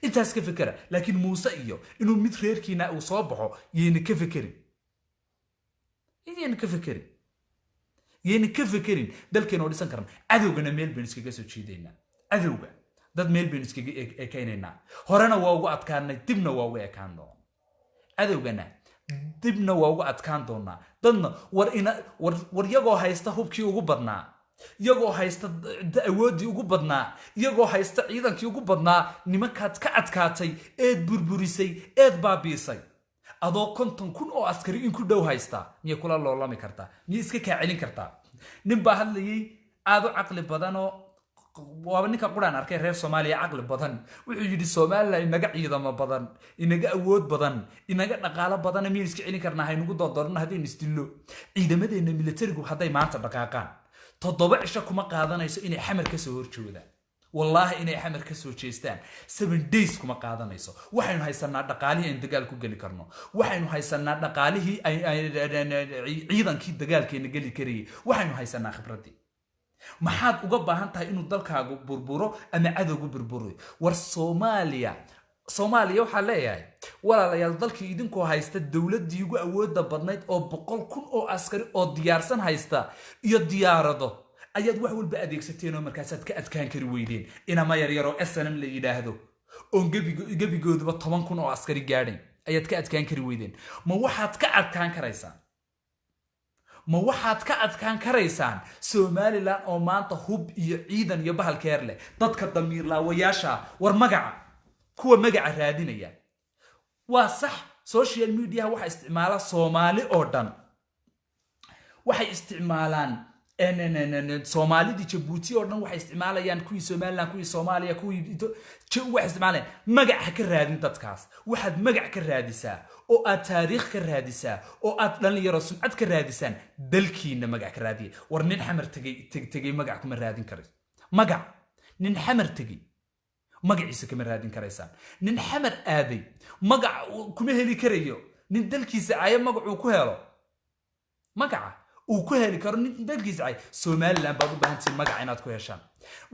intaas ka fikira laakiin Muuse iyo inuu mid reerkiina uu soo baxo yeena ka fikirin dalkeena oo dhisan karan cadowgana meel been iskaga soo jeedayna cadowga dad meel been iskaga eekaynayna horena waa ugu adkaanay dibna waa ugu ekaan doon cadowgana dibna waa ugu adkaan doonaa dadna war yagoo haysta hubkii ugu badnaa yagoo haysta awoodii ugu badnaa yagoo haysta ciidankii ugu badnaa nimankaad ka adkaatay eed burburisay eed baabiisay adoo 50,000 oo askari in ku dhow haysta miya kula loolami kartaa miya iska ka celin kartaa nin baa hadlayay aad u caqli badan oo waa ninka quraan arkay reer Soomaaliya caqli badan wuxuu yiri Soomaaliland inaga ciidamo badan inaga awood badan inaga dhaqaale badan miya iska celin karnaa haynugu doodorna hadeen isdillo ciidamadeena militarigu haday maanta dhaqaaqaan 7 cisho kuma qaadanayso inay xamar ka soo horjoodaan wallahi inay xamar ka soo jeestaan 7 days kuma qaadanayso waxaynu haysanaa dhaqaalihii aan dagaal ku gali karno waxaynu haysanaa dhaqaalihii ciidankii dagaalkeena gali kariyay waxaynu haysanaa khibradii maxaad uga baahan tahay inuu dalkaagu burburo ama cadowgu burburo war Soomaaliya waxa leeyahay walaalayaal dalkii idinku haysta dawladii ugu awoodda badnayd oo 100,000 oo askari oo diyaarsan haysta iyo diyaarado ayaad wax walba adeegsateen oo markaasaad ka adkaan kari weydeen inama yar oo SNM la yiraahdo oo gabigooduba 10,000 oo askari gaadhay ayaad ka adkaan kari weydeen ma waxaad ka adkaan karaysaan Somaliland oo maanta hub iyo ciidan iyo bahalkeer leh dadka damiir laawayaasha war magaca kuwa magaca raadinaya waa sax social media waxa isticmaala Soomaali oo dhan waxay isticmaalaan Soomaalida Djibouti oo dhan waxay isticmaalayaan kuwii Somaliland kuwii Soomaaliya kuwii wax isticmaalayaan magaca ka raadin dadkaas waxaad magac ka raadisaa oo aad taariikh ka raadisaa oo aad dhalinyaro sumcad ka raadisaan dalkiina magac ka raadiye war nin xamar tagay magac kuma raadin karay magac nin xamar tagay magaciisa kama raadin karaysaan nin xamar aaday magac kuma heli karayo nin dalkiisa ay magac uu ku helo magaca uu ku heli karo nin dalkiisa ay Somaliland baad u baahantiin magac inaad ku heshaan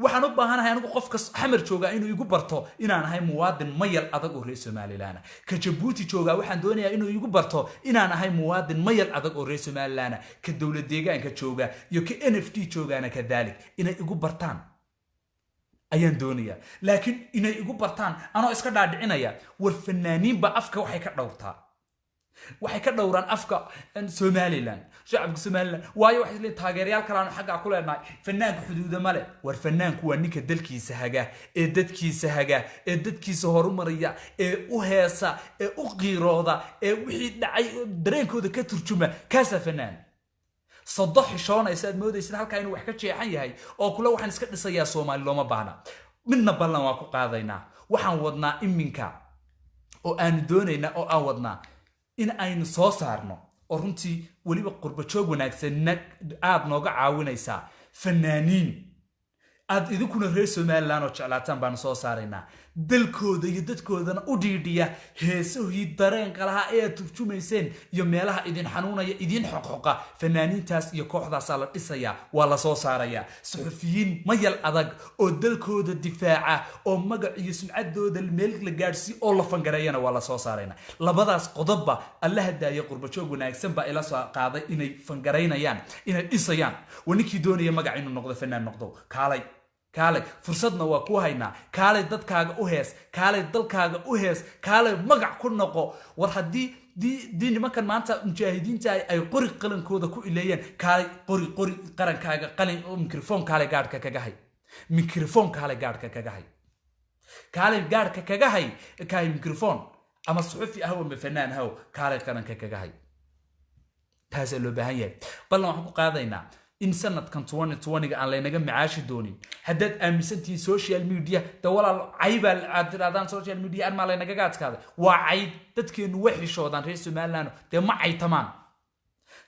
waxaan u baahanahay anigu qofka xamar jooga inuu igu barto inaan ahay muwaadin mayal adag oo reer Somaliland ka Djibouti jooga waxaan doonayaa inuu igu barto inaan ahay muwaadin mayal adag oo reer Somaliland ka dawlad deegaanka jooga iyo ka NFT joogana ka daalik inay igu bartaan ayaan doonayaa laakiin inay igu bartaan anoo iska dhaadhicinaya war fanaaniin ba afka waxay ka dhawrtaa waxay ka dhawraan afka Somaliland shacabka Somaliland waayo waxay leeyahay taageerayaal kale aan xagga ku leenahay fanaanka xuduuda male war fanaanku waa ninka dalkiisa haga ee dadkiisa horumaraya ee u heesa ee u qiirooda ee wixii dhacay dareenkooda ka turjuma kaasa fanaan صدح شلون يساد مودة يصير هالك إنه وحكي شيء حي أو كله وحن سكت لسيا سومالي لو ما بعنا منا بلنا واقو قاضينا وحن وضنا إمينكا أو أن دونينا أو أوضنا إن أين صارنا أرنتي ولي بقرب شوق ونكسنك عاد نوقع عاونا يسا فنانين عاد إذا كنا رئيس مالنا وشعلاتان بان صارنا dalkooda iyo dadkoodana u dhiidhiya heesohii dareenka lahaa ee turjumayseen iyo meelaha idin xanuunaya idin xoqxoqa fanaaniintaas iyo kooxdaas la dhisaya waa la soo saaraya suxufiyiin mayal adag oo dalkooda difaaca oo magac iyo sumcadooda meel la gaarsi oo la fangareeyana waa la soo saarayna labadaas qodobba Allah hadaaya qurbajoog wanaagsan ba ila soo qaaday inay fangareynayaan inay dhisayaan waninkii doonaya magac inuu noqdo fanaan noqdo kaalay fursadna waa ku haynaa kaalay dadkaaga u hees kaalay dalkaaga u hees kaalay magac ku noqo war hadii nimankan maanta mujaahidiinta ay qori qalankooda ku ileeyeen kaalay qori qarankaaga qalin mikrofon kaalay gaadhka kaga hay mikrofon kaalay gaadhka kaga hay kaalay gaadhka kaga hay kaalay mikrofon ama suxufi ah ama fanaan ah kaalay qaranka kaga hay taas loo baahan yahay bal waxaan ku qaadaynaa in sanadkan 2020 aan leenaga macaashi doonin hadad aaminsantii social media dawlal caybal aadradaan social media aan ma leenaga gaadkaada waa cayb dadkeenu waxishoodan reer Somaliland de ma caytamaan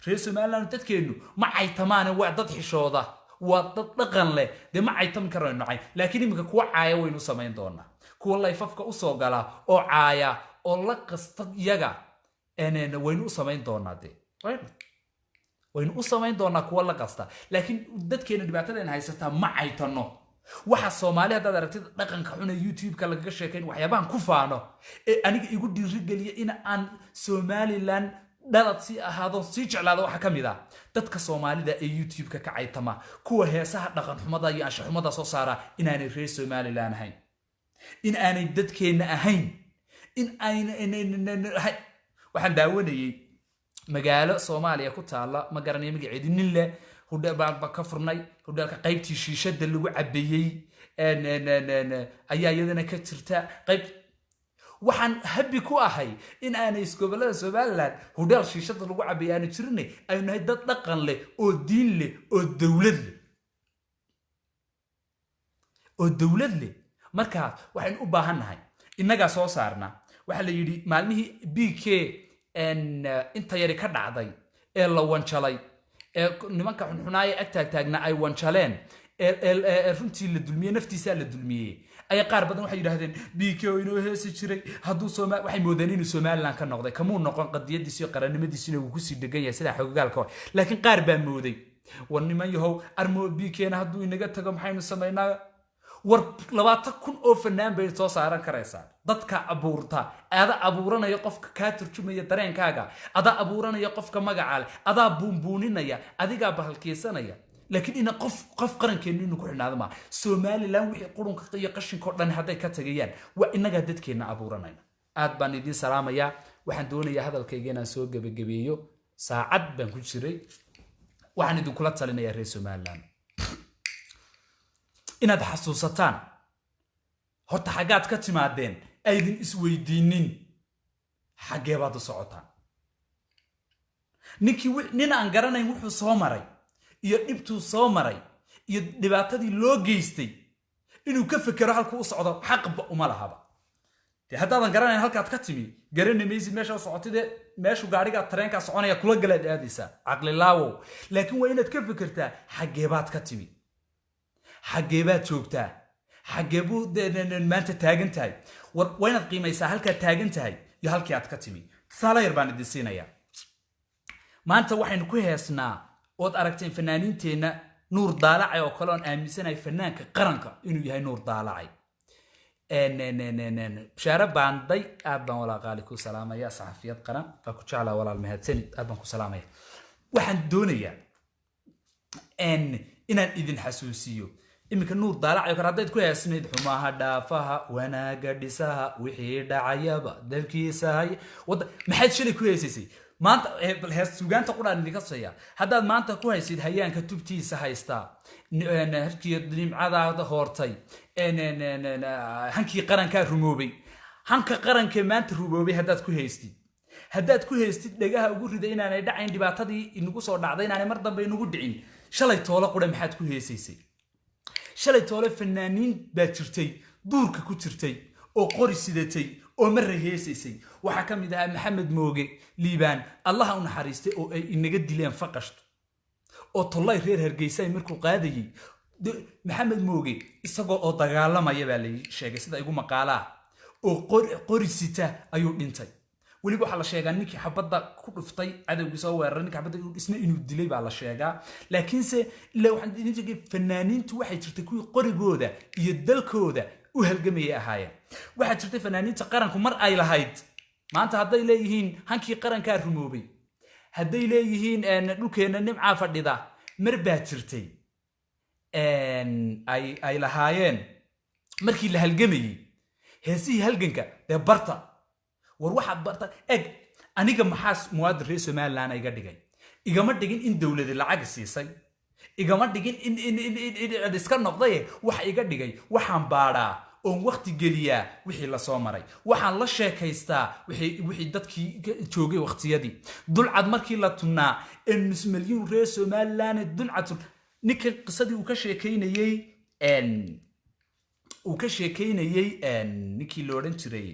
reer Somaliland dadkeenu ma caytamaan waa dad xishooda waa dad dhaqan leh de ma caytam karaan nacay laakiin imika kuwa caaya waynu sameyn doonaa kuwa layfafka u soo gala oo caaya oo la qasta iyaga waynu sameyn doonaa de وين أصلاً دونا كولا قصة لكن دت كأنه دبعتنا إنها يستها معي تنو واحد صومالي هذا درتي لكن كحنا يوتيوب كلا قشة كين وحيابان كفانو أنا يقول دي رجلي إن أن سومالي لان دلت سي هذا سيج على ذو حكم ذا دت كصومالي ذا يوتيوب كعي تما كوا هي سهل لكن حمضة يعش حمضة صارة إن أنا في سومالي لان هين إن أنا دت كأنه هين إن أين هاي واحد داوني magaalo Soomaaliya ku taala ma garanay magaceedin le hudal baa ka furnay hudalka qaybtii shiishada lagu cabeeyay ayaa iyadana ka jirta qayb waxaan habi ku ahay in aanay iskoolada Soomaaliland hudal shiishada lagu cabeeyay jirnay ay nahay dad dhaqan leh oo diin leh oo dawlad leh marka waxaan u baahanahay inaga soo saarna waxa la yiri maalmihii BK inta yari ka dhacday ee la wancalay ee nimanka xunxunaaya agtaag taagna ay wancaleen runtii la dulmiyay naftiisa la dulmiyay ay qaar badan waxay yiraahdeen BK inuu heesi jiray haduu Soomaali waxay moodeen inuu Somaliland ka noqday kamuu noqon qadiyadiisa qaranimadiisa uu ku sii degan yahay sida xogaalka laakiin qaar baa mooday war niman yahow armo BK na haduu inaga tago maxaynu sameeynaa war 20,000 oo fanaan bay soo saaran karaysaa dadka abuurta ada abuuranaya qofka ka turjumaya dareenkaaga ada abuuranaya qofka magacaal ada buunbuuninaya adiga bahalkiisanaya laakiin ina qof qarankeenu inuu ku xinaado ma Somaliland wixii qurunka iyo qashinka dhan haday ka tagayaan waa inaga dadkeena abuuranayna aad baan idin salaamaya waxaan doonayaa hadalkayga inaan soo gabagabeeyo saacad baan ku jiray waxaan idin kula talinayaa reer Somaliland inaad xasuusataan horta xagaad ka timaadeen aydin isweydiinin xagee baad u socotaan nin aan garanayn wuxuu soo maray iyo dhibtuu soo maray iyo dhibaatadii loo geystay inuu ka fikiro halkuu u socdo xaqba uma lahaba haddaadan garanayn halkaad ka timi garanaysid meesha socotide meeshu gaariga tareenka soconaya kula galaad aadaysaa caqli laawow laakiin waa inaad ka fikirtaa xagee baad ka timi xagee baad joogtaa xagee buu maanta taagan tahay waa inaad qiimaysaa halkaad taagan tahay iyo halkii aad ka timi tusaale yar baan idin siinayaa maanta waxaynu ku heesnaa ood aragteen fanaaniinteena nuur daalacay oo kale oon aaminsanahay fanaanka qaranka inuu yahay nuur daalacay بشارة باندي أبان ولا قالي كو سلامة يا صحفيات قرن فكو جعلا ولا المهاتسين أبان كو سلامة وحن دونيا إن إذن حسوسيو إما كان نور ضالع يقرأ عدد كو يسند حماها دافها وانا قدسها وحيدا عيابا دلكي ساي ما حد شري كو يسيسي ما أنت هالهاس سوغان تقول عن اللي قصيا هذا ما أنت كو يسيد هيان كتبتي سهايستا هركي دريم عادا هورتي هنكي قرن كان رموبي هنك قرن كمان رموبي هدات كو هيستي دغاها ugu riday inaanay dhacayn dhibaatadii inagu soo dhacday inaanay mar dambe inagu dhicin shalay toolo qura maxaad ku heesaysay shalay toolo fanaaniin baa jirtay duurka ku jirtay oo qori sidatay oo mar heesaysay waxa kamid ah maxamed mooge liibaan allah u naxariistay oo ay inaga dileen faqashto oo tollay reer Hargeysa markuu qaadayay maxamed mooge isagoo oo dagaalamaya baa la sheegay sida igu maqaalaa oo qori sita ayuu dhintay waliba waxa la sheegaa ninkii xabada ku dhuftay cadawga soo weeraray ninkii xabada isna inuu dilay baa la sheegaa laakiin se ila waxaan idin fanaaniintu waxay jirtay kuwii qorigooda iyo dalkooda u halgamayay ahaayeen waxa jirtay fanaaniinta qaranku mar ay lahayd maanta hadday leeyihiin hankii qaranka rumoobay hadday leeyihiin dhulkeena nimca fadhida mar baa jirtay ay lahaayeen markii la halgamayay heesii halganka ee barta war waxa barta eg aniga maxaas muwaadin reer Soomaaliland iga dhigay igama dhigin in dawladda lacag siisay igama dhigin in iska noqday waxa iga dhigay waxaan baaraa oo waqti geliya wixii la soo maray waxaan la sheekaystaa wixii dadkii joogay waqtiyadii dulcad markii la tunaa in nus milyan reer Soomaaliland dulcad ninka qisadii uu ka sheekeynayay ninkii la oran jiray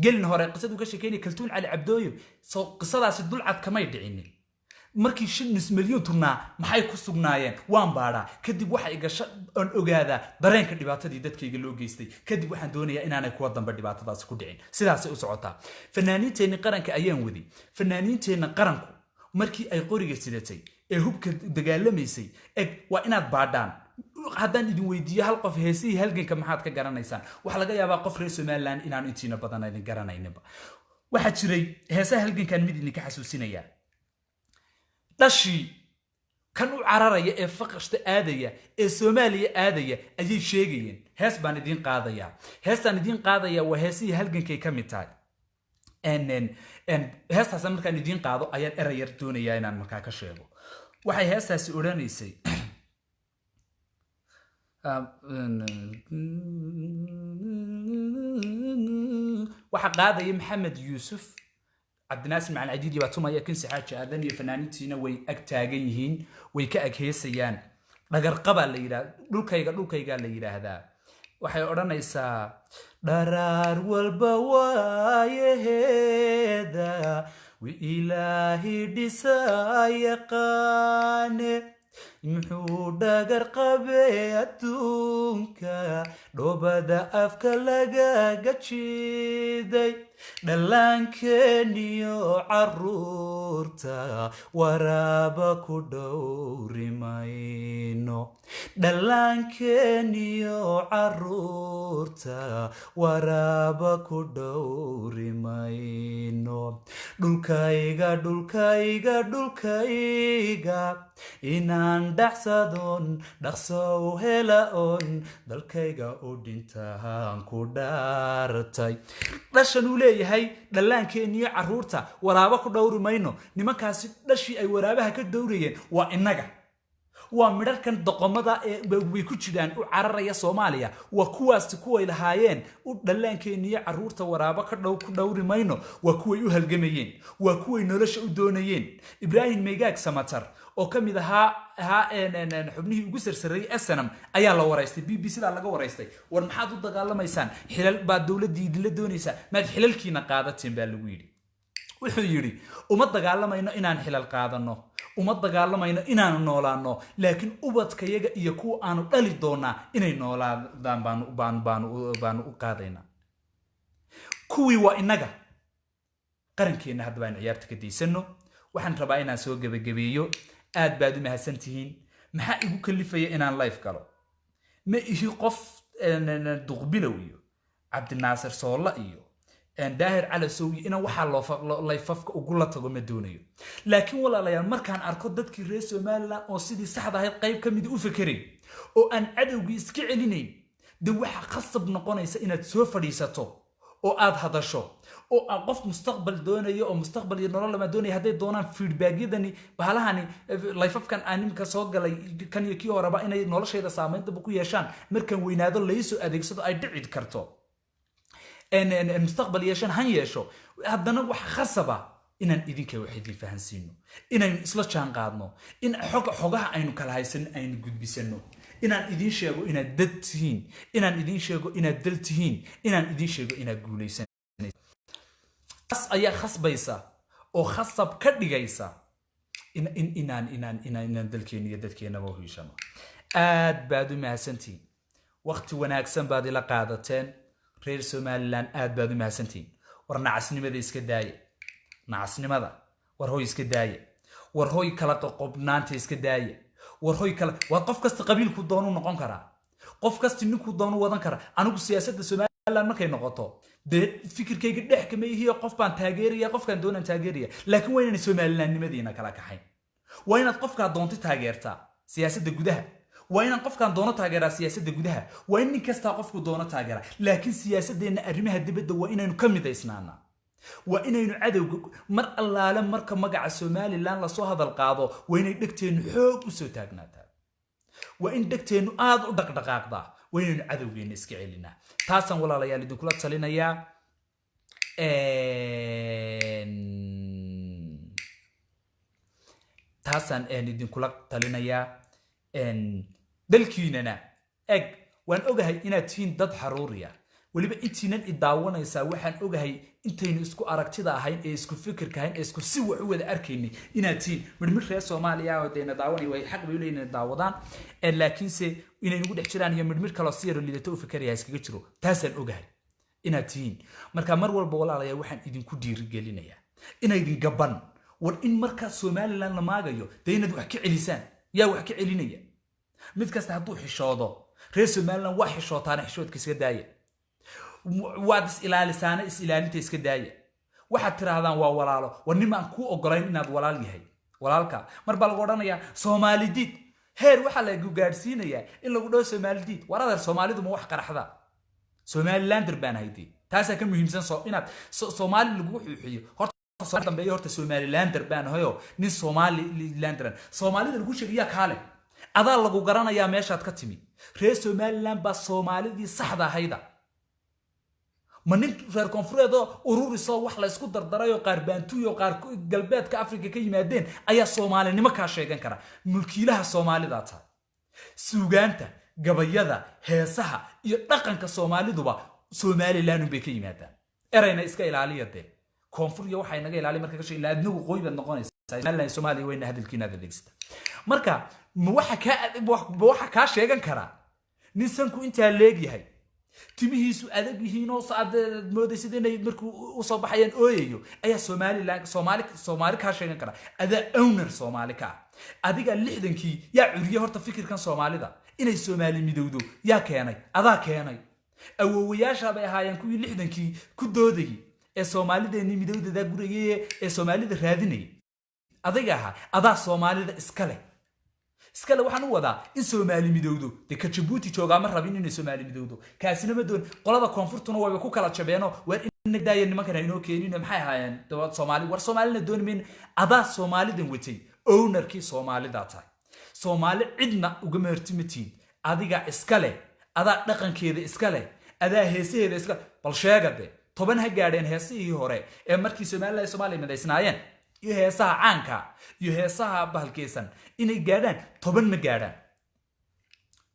قلنا هراء قصة وكشكيني كلتون على عبدويو سو قصة داس الدلعة كما يدعيني مركي شنس مليون ترنا محي كسبنايين وان بارا كدب واحد إيجاش أجادا درين كدبات دي دتك يقولوا جيستي كدب واحد دوني إن أنا كوادن بدبات داس كودعين سلاسة أسعوتا فنانين تين قرنك أيام وذي فنانين تين قرنكو مركي أي قوري جسدتي هوب كدجال ميسي وإنات بعدان haddaan idin weydiiyo hal qof heesii halganka maxaad ka garanaysaan waxa laga yaabaa qof reer Soomaaliland inaan intiina badan idin garanaynaba waxa jiray heesaha halgankan mid idin ka xasuusinaya dhashi kan u cararaya ee faqashta aadaya ee Soomaaliya aadaya ayay sheegayeen hees baan idin qaadaya heestan idin qaadaya waa heesii halgankay ka mid tahay heestaas markaan idin qaado ayaan erayar doonaya inaan markaa ka sheego waxay heestaasi oranaysay waxa qaadaya maxamed yuusuf cabdinaasir macalin cadiidi baa tumaya kinsi xaaji aadan iyo fanaaniintiina way ag taagan yihiin way ka ag heesayaan dhagar qaba la yiraahdo dhulkayga la yiraahdaa waxay oranaysaa dharaar walba waayeeda wi ilaahi dhisayaqaane muxuu dhagar qabay adduunka dhoobada afka lagaga jiiday dhallaankeeniyo carruurta waraaba ku dhowri mayno dhallaankeeniyo carruurta waraaba ku dhowri mayno dhulkayga inaan dhaxsadon dhaqsow helaon dalkayga u dhintaan ku dhaartay dhashan uu leeyahay dhallaankeeniyo carruurta waraaba ku dhowri mayno nimankaasi dhashii ay waraabaha ka dhowrayeen waa inaga waa midharkan doqomada ee way ku jiraan u cararaya Soomaaliya waa kuwaas kuway lahaayeen u dhallaankeeniyo carruurta waraaba ka ku dhowri mayno waa kuway u halgamayeen waa kuway nolosha u doonayeen Ibrahim Meegaag Samatar oo kamid ahaa xubnihii ugu sarsaray SNM ayaa la wareystay BBC da laga wareystay war maxaad u dagaalamaysaan xilal baa dawladda idin doonaysa ma xilalkiina qaadateen baa lagu yiri wuxuu yiri uma dagaalamayno inaan xilal qaadano uma dagaalamayno inaan noolaano laakiin ubadkayaga iyo kuwa aanu dhali doonaa inay noolaadaan baan u qaadayna kuwii waa inaga qarankeena hadda baan ciyaarta ka diisano waxaan rabaa inaan soo gabagabeeyo aad baad u mahadsantihiin maxaa igu kalifaya inaan live galo ma ihi qof duqbilow iyo cabdinaasir soolla iyo daahir cali soowi inaan waxaa layfafka ugu la tago ma doonayo laakiin walaalayaal markaan arko dadkii reer Somaliland oo sidii saxda ahayd qayb ka mid u fakiray oo aan cadowgii iska celinayn de waxa qasab noqonaysa inaad soo fadhiisato oo aad hadasho oo aan qof mustaqbal doonayo oo mustaqbal iyo nolol lama doonayo hadday doonaan feedback-yadani bahalahani layfafkan animka soo galay kan iyo kii horeba inay noloshayda saameyn dab ku yeeshaan markaan weynaado laysoo adeegsado ay dhici karto mustaqbal yeeshan han yeesho haddana waxa khasaba inaan idinka wax idin fahansiino inaan isla jaan qaadno in xogaha aynu kala haysan aynu gudbisano inaan idin sheego inaad dad tihiin inaan idin sheego inaad dal tihiin inaan idin sheego inaad guulaysan as ayaa khasbaysa oo khasab ka dhigaysa inaan dalkeena iyo dadkeena u heshano aad baad u mahadsantiin waqti wanaagsan baad ila qaadateen reer Somaliland aad baad u mahadsantiin war nacasnimada iska daaya nacasnimada war hooy iska daaya war hooy kala qoqobnaanta iska daaya war hooy kala waa qof kasta qabiilku doonu noqon kara qof kasta ninku doonu wadan kara anigu siyaasadda Somaliland markay noqoto de fikirkayga dhex kama yihiin qof baan taageeraya qofkan doonaan taageeraya laakiin waa inaan Somalilandnimadiina kala kaxayn waa inaad qofka doonto taageerta siyaasadda gudaha waa inaan qofkan doono taageeraa siyaasadda gudaha waa in nin kasta qofku doono taageera laakiin siyaasaddeena arrimaha dibadda waa inaynu ka midaysnaana waa inaynu cadowga mar allaale marka magaca Somaliland la soo hadal qaado waa inay dhagteenu xoog u soo taagnaataa waa in dhagteenu aad u dhaqdhaqaaqda waa inaynu cadowgeena iska celinaa taasan walaalayaal idin kula talinayaa idin kula talinayaa dalkiinana eg waan ogahay inaad tihiin dad xaruuriya waliba intiinan idaawanaysaa waxaan ogahay intaynu isku aragtida ahayn ee isku fikirka ahayn ee isku si wax u wada arkaynay inaad tihiin midmid reer Soomaaliya oo deena daawanay way xaq bay u leeyihiin daawadaan laakiinse inay ugu dhex jiraan iyo midmid kale si yar liidato u fikiraya iskaga jiro taasaan ogahay inaad tihiin marka mar walba walaalayaal waxaan idinku dhiirigelinayaa inaydin gaban war in marka Somaliland la maagayo deynad wax ka celisaan yaa wax ka celinaya mid kasta hadduu xishoodo reer Somaliland wax xishootaan xishoodka iska daaya waad is ilaalisaana is ilaalinta iska daaya waxaad tirahdaan waa walaalo war nimaan ku ogolayn inaad walaal yahay walaalka mar baa lagu odhanayaa Soomaalidid heer waxa la gaarsiinayaa in lagu dhaw Soomaalidid waradeer Soomaalidu ma wax qaraxda Somaliland baan haydii taas ka muhiimsan soo inaad Soomaali lagu xuxiyo horta dambeeyo horta Somaliland baan hayo nin Somaliland Soomaalida lagu sheegiya kaale adaa lagu garanayaa meeshaad ka timi reer Somaliland ba Soomaalidii saxda ahayda manin reer koonfureed oo ururisoo wax la isku dardarayo qaar baantuyo qaar galbeedka Afrika ka yimaadeen ayaa Soomaalinimo ka sheegan kara mulkiilaha Soomaalida taa suugaanta gabayada heesaha iyo dhaqanka Soomaaliduba Somaliland bay ka yimaadaan erayna iska ilaaliyade koonfuriya waxa inaga ilaali marka ka shay laadnugu qoyba noqonaysa Somaliland Soomaaliya wayna hadalkiina adeegsata marka waxa ka sheegan kara ninsanku inta leegyahay timihiisu adag yihiin oo saad moodaysid inay markuu u soo baxayaan ooyayo ayaa Soomaali ka sheegan kara ada owner Soomaali ka adiga 60kii yaa curiye horta fikirkan Soomaalida inay Soomaali midowdo yaa keenay adaa keenay awoowayaasha bay ahaayeen kuwii 60kii ku doodayay ee Soomaalideeni midowda guriyay ee Soomaalida raadinay adiga adaa Soomaalida iskale waxaan u wadaa in Soomaali midowdo de ka Djibouti jooga ma rabin in Soomaali midowdo kaasina ma doon qolada koonfurtuna way ku kala jabeeno war in daayeen nimankan inoo keenin maxay ahaayeen dawlad Soomaali war Soomaalina doon min adaa Soomaalidan watay ownerkii Soomaalida tahay Soomaali cidna uga meertimatiin adiga iskale adaa dhaqankeeda iskale adaa heesaheeda iskale bal sheegade 10 ha gaadheen heesihii hore ee markii Soomaaliya midaysnaayeen iyo heesaha caanka iyo heesaha bahalkeesan inay gaadhaan 10 ma gaadhaan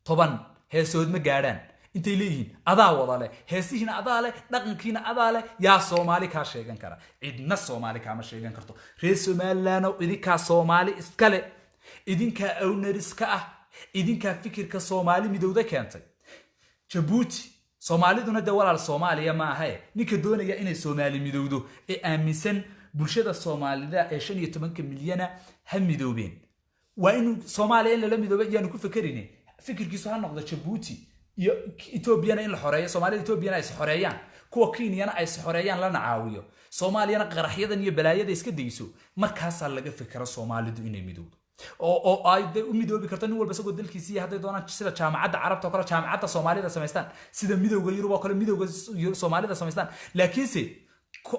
10 heesood ma gaadhaan intay leeyihiin adaa wada leh heesihiina adaa leh dhaqankiina adaa leh yaa Soomaali ka sheegan kara cidna Soomaali kama sheegan karto reer Somaliland oo idinka Soomaali iskale idinka owner iska ah idinka fikirka Soomaali midowda keentay Djibouti Soomaaliduna de walaal Soomaaliya ma aha ninka doonaya inay Soomaali midowdo ee aaminsan bulshada Soomaalida ee 15 milyan ha midoobeen وإنه سوماليا إلا لم يدوب يعني كيف فكريني فكر كيسو هالنقطة جيبوتي إثيوبيا إلا حرية سوماليا إثيوبيا أي حريان كوا كينيا أي حريان لنا عاوية سوماليا قرحية ذي بلايا ذي سكديسو مركز على فكرة سومالي دو إني ميدود أو أي ميدود بكرتني ولا بس أقول دل كيسي هذا دونا سيدا جامعة عرب تقرأ جامعة سوماليا ذا سمستان سيدا ميدود غيره وكل ميدود سوماليا ذا سمستان لكن سي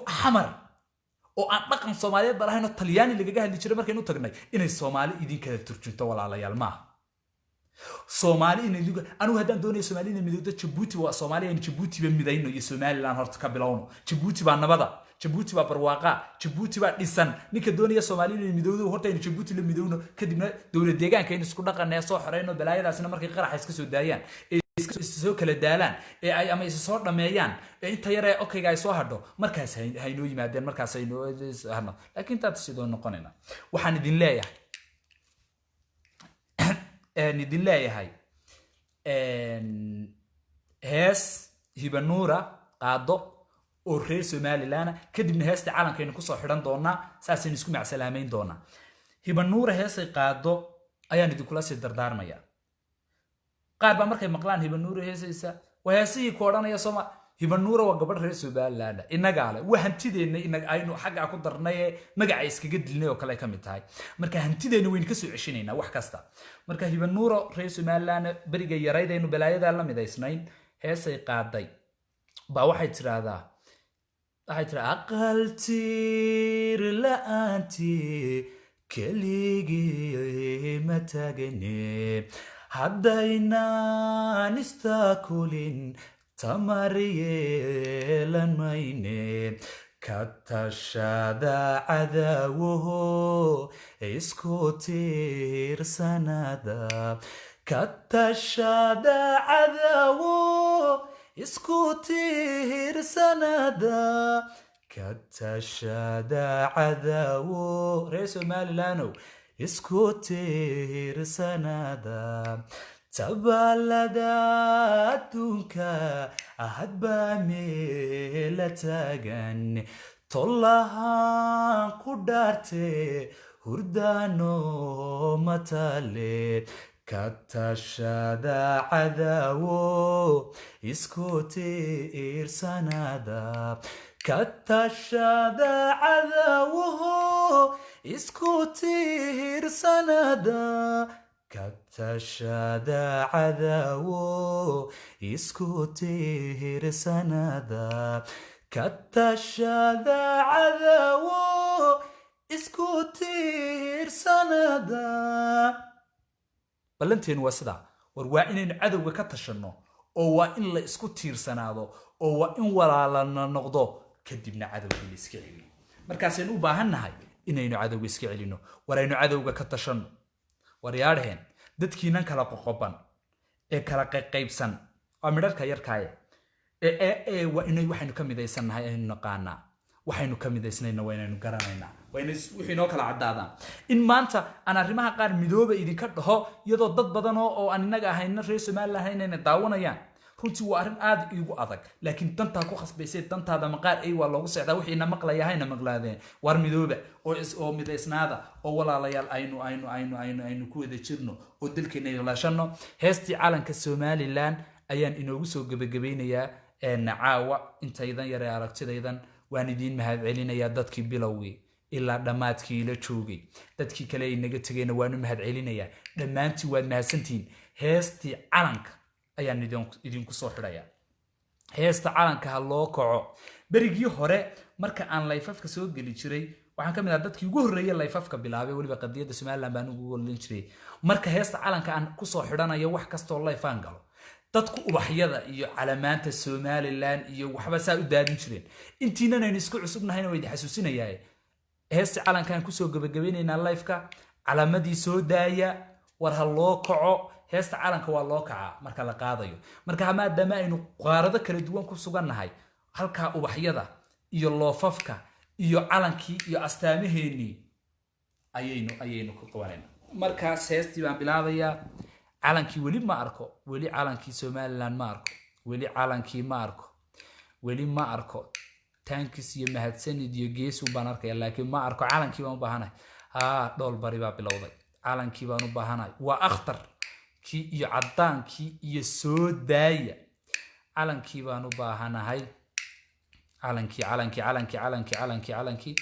حمر oo aan dhaqan Soomaaliyeed barahayn oo Talyaani laga hadli jiray markaynu tagnay inay Soomaali idin kala turjunto walaalayaal ma Soomaali inay anu hadaan doonay Soomaali inay midowda Djibouti waa Soomaaliya in Djibouti ba midayno iyo Somaliland horta ka bilowno Djibouti baa nabada Djibouti baa barwaaqa Djibouti baa dhisan ninka doonaya Soomaali inay midowda horta in Djibouti la midowno kadibna dawlad deegaanka in isku dhaqanay soo xoreyno balaayadaasna markay qarax iska soo daayaan soo kala daalaan ee ay ama is soo dhameeyaan ee inta yar ee okayga ay soo hadho markaas haynoo yimaadeen markaas haynoo hadno laakiin taad sidoo noqonayna waxaan idin leeyahay hees hibanuura qaado oo reer Somaliland kadibna heesta caalamkeena ku soo xiran doona saaseen isku macsalaameyn doona hibanuura heesay qaado ayaan idin kula sii dardaarmaya qaar ba markay maqlaan hibanuura heesaysa waasii koodhanaya Soomaa hibanuura waa gabadh reer Somaliland inaga ale waa hantideena inaga aynu xagga ku darnay magaca iskaga dilnay oo kale ka mid tahay marka hantideena weyn ka soo ceshineynaa wax kasta marka hibanuura reer Somaliland bariga yaraydaynu balaayada la midaysnayn heesay qaaday ba waxay tiraahdaa aqal tir la'aanti keligii ma taagane haddaynan istaakulin tamaryeelan mayne ka tashada cadaawaho isku tiirsanada ka tashada cadaawo isku tiirsanada ka tashada cadaawo reer Somaliland isku tiirsanada tabalada adduunka hadba meel taagan tollahan ku dhaarte hurdano matale ka tashada cadaawo isku tiirsanada ka tashada cadaawo isku tiirsanada ka tashada cadaawo isku tiirsanada ka tashada cadaawo isku tiirsanada balanteen waa sida war waa inaynu cadawga ka tashano oo waa in la isku tiirsanaado oo waa in walaalana noqdo kadibna cadawga la iska celiyo markaasaynu u baahannahay inaynu cadawga iska celino waraynu cadawga ka tashano waryaadheen dadkiinan kala qoqoban ee kala qaybsan waa midharka yarkaaye waa inay waxaynu ka midaysanahay aynu naqaanaa waxaynu ka midaysnayna waa inaynu garanaynaa waa inay wixii noo kala cadaadaan in maanta aan arrimaha qaar midooba idinka dhaho iyadoo dad badan oo aan inaga ahayna reer Somaliland inayna daawanayaan runtii waa arrin aad iigu adag laakiin dantaa ku khasbaysay dantaada maqaar ay waa loogu socdaa wixii na maqlayahayna maqlaadeen war midooba oo midaysnaada oo walaalayaal aynu ku wada jirno oo dalkeena ilaashano heestii calanka Somaliland ayaan inoogu soo gabagabeynayaa caawa intaydan yar aragtidaydan waan idin mahad celinayaa dadkii bilowgii ilaa dhamaadkii la joogay dadkii kale ay naga tagayna waan u mahad celinayaa dhamaantii waad mahadsantiin heestii calanka ayaan idinku soo xidhayaa heesta calanka ha loo kaco berigii hore marka aan layfafka soo geli jiray waxaan ka mid ah dadkii ugu horreeyay layfafka bilaabay waliba qadiyada Somaliland baan ugu golin jiray marka heesta calanka aan ku soo xidhanayo wax kasto layfaan galo dadku ubaxyada iyo calamaanta Somaliland iyo waxba saa u daadin jireen intiina aynu isku cusubnahayna way xasuusinayaa heesta calankan ku soo gabagabeynayna live-ka calaamadii soo daaya war ha loo kaco heesta calanka waa loo kaca marka la qaadayo marka maadaama aynu qaarado kala duwan ku sugannahay halka ubaxyada iyo loofafka iyo calankii iyo astaamaheeni ayaynu ku qabanayna markaas heestii baan bilaabayaa calankii weli ma arko weli calankii Somaliland ma arko weli calankii ma arko weli ma arko tankis iyo mahadsanid iyo geesu baan arkaya laakiin ma arko calankii baan u baahanahay dhool bari baa bilowday calankii baan u baahanahay waa akhtar kii iyo caddaankii iyo soo daaya calankii baan u baahanahay calankii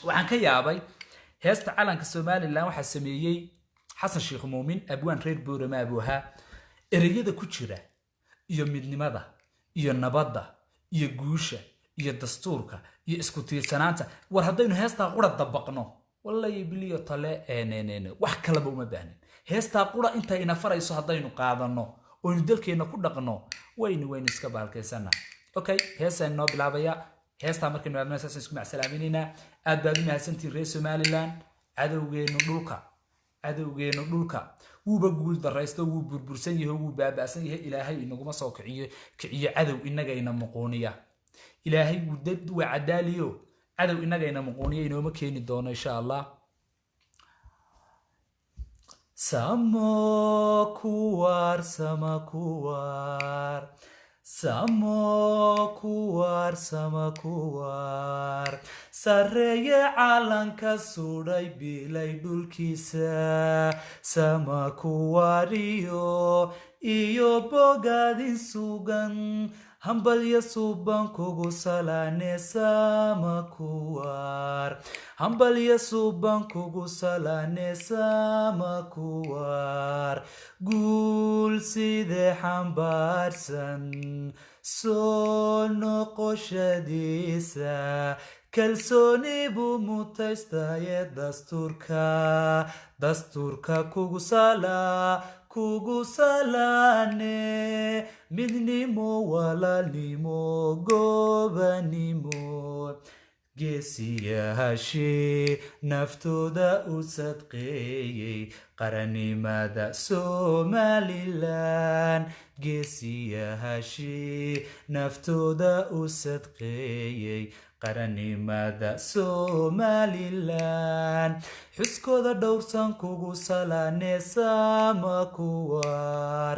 waxaan ka yaabay heesta calanka Somaliland waxa sameeyay Xasan Sheekh Muumin abwaan reer Boorama abuha ereyada ku jira iyo midnimada iyo nabadda iyo guusha iyo dastuurka iyo isku tiirsanaanta war haddaynu heesta qura dabaqno wallahi biliyo tale wax kale uma baahnin heesta qura inta ina farayso haddaynu qaadano oo inu dalkeena ku dhaqno waynu iska baalkaysana okay heesta noo bilaabaya heesta markaynu aadna asaas isku macsalaaminayna aad baad u mahadsantiin reer Somaliland cadowgeenu dhulka wuuba guul dareysto wuu burbursan yahay wuu baabaasan yahay ilaahay inaguma soo kiciyo cadow inagayna muqooniya ilaahay wuu dad waa cadaaliyo cadow inagayna muqooniya inooma keeni doono insha Allah Samakuwar sarreeye calanka suudhay bilay dhulkiisa samakuwariyo iyo bogaadin sugan hambalya suban kugu salaane samakuwar guul side xambaarsan soo noqoshadiisa kalsooni buu mutaystaye dastuurka kugu salaane midnimo walaalnimo gobanimo geesiyaashii naftooda u sadqeeyey qarannimada Somaliland geesiyaashii naftooda u sadqeeyey qarannimada Somaliland xuskooda dhowrsan kugu salaane samakuwar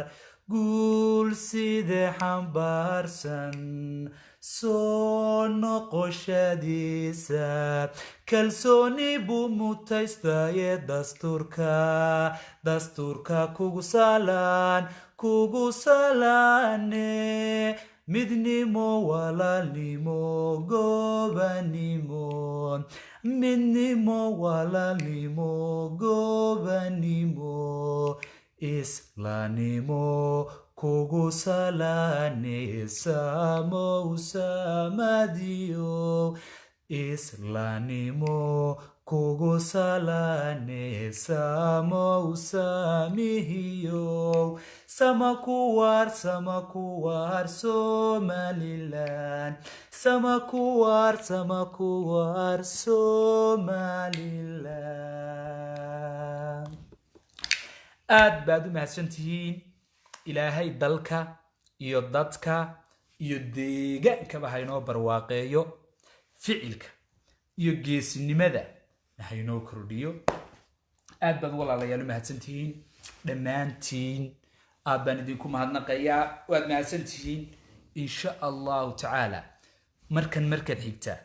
guul side xambaarsan soo noqoshadiisa kalsooni buu mutaystaye dastuurka kugu salaane midnimo walaalnimo gobanimo islaanimo kugu salaane samadiyo islaanimo kugu salaane samihiyo samakuwar Somaliland samakuwar Somaliland aad baad u mahadsantihiin ilaahay dalka iyo dadka iyo deegaankaba haynoo barwaaqeeyo ficilka iyo geesinimada haynoo kordhiyo aad baad walaalayaal u mahadsantihiin dhammaantiin aad baan idinku mahadnaqayaa waad mahadsantihiin insha allahu tacaala markaad xigtaa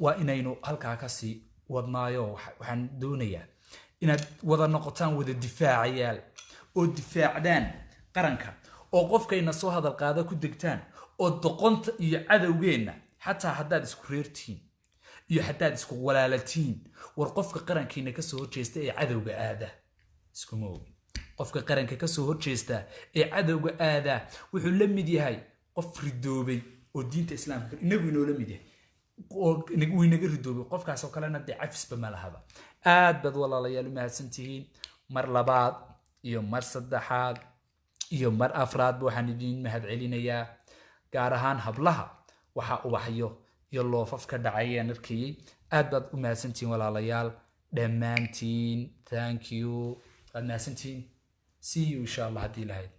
waa inaynu halkaa kasii wadnaayo waxaan doonayaa inaad wada noqotaan wada difaacayaal oo difaacdaan qaranka oo qofkayna soo hadal qaada ku degtaan oo doqonta iyo cadowgeena xataa haddaad isku reertiin iyo haddaad isku walaalatiin war qofka qarankiina ka soo horjeesta ee cadowga aada iskuma ogin qofka qaranka ka soo horjeesta ee cadowga aada wuxuu la mid yahay qof ridoobay oo diinta islaamka inagu inoo la mid yahay oo inaga ridoobay qofkaas oo kalena dee cafisba ma lahaba aad baad walaalayaal u mahadsantihiin mar labaad iyo mar saddexaad iyo mar afraad waxaan idin mahad celinayaa gaar ahaan hablaha waxa ubaxyo iyo loofaf ka dhacayaan arkayay aad baad u mahadsantihiin walaalayaal dhammaantiin thank you aad mahadsantihiin see you insha Allah haddii lahayd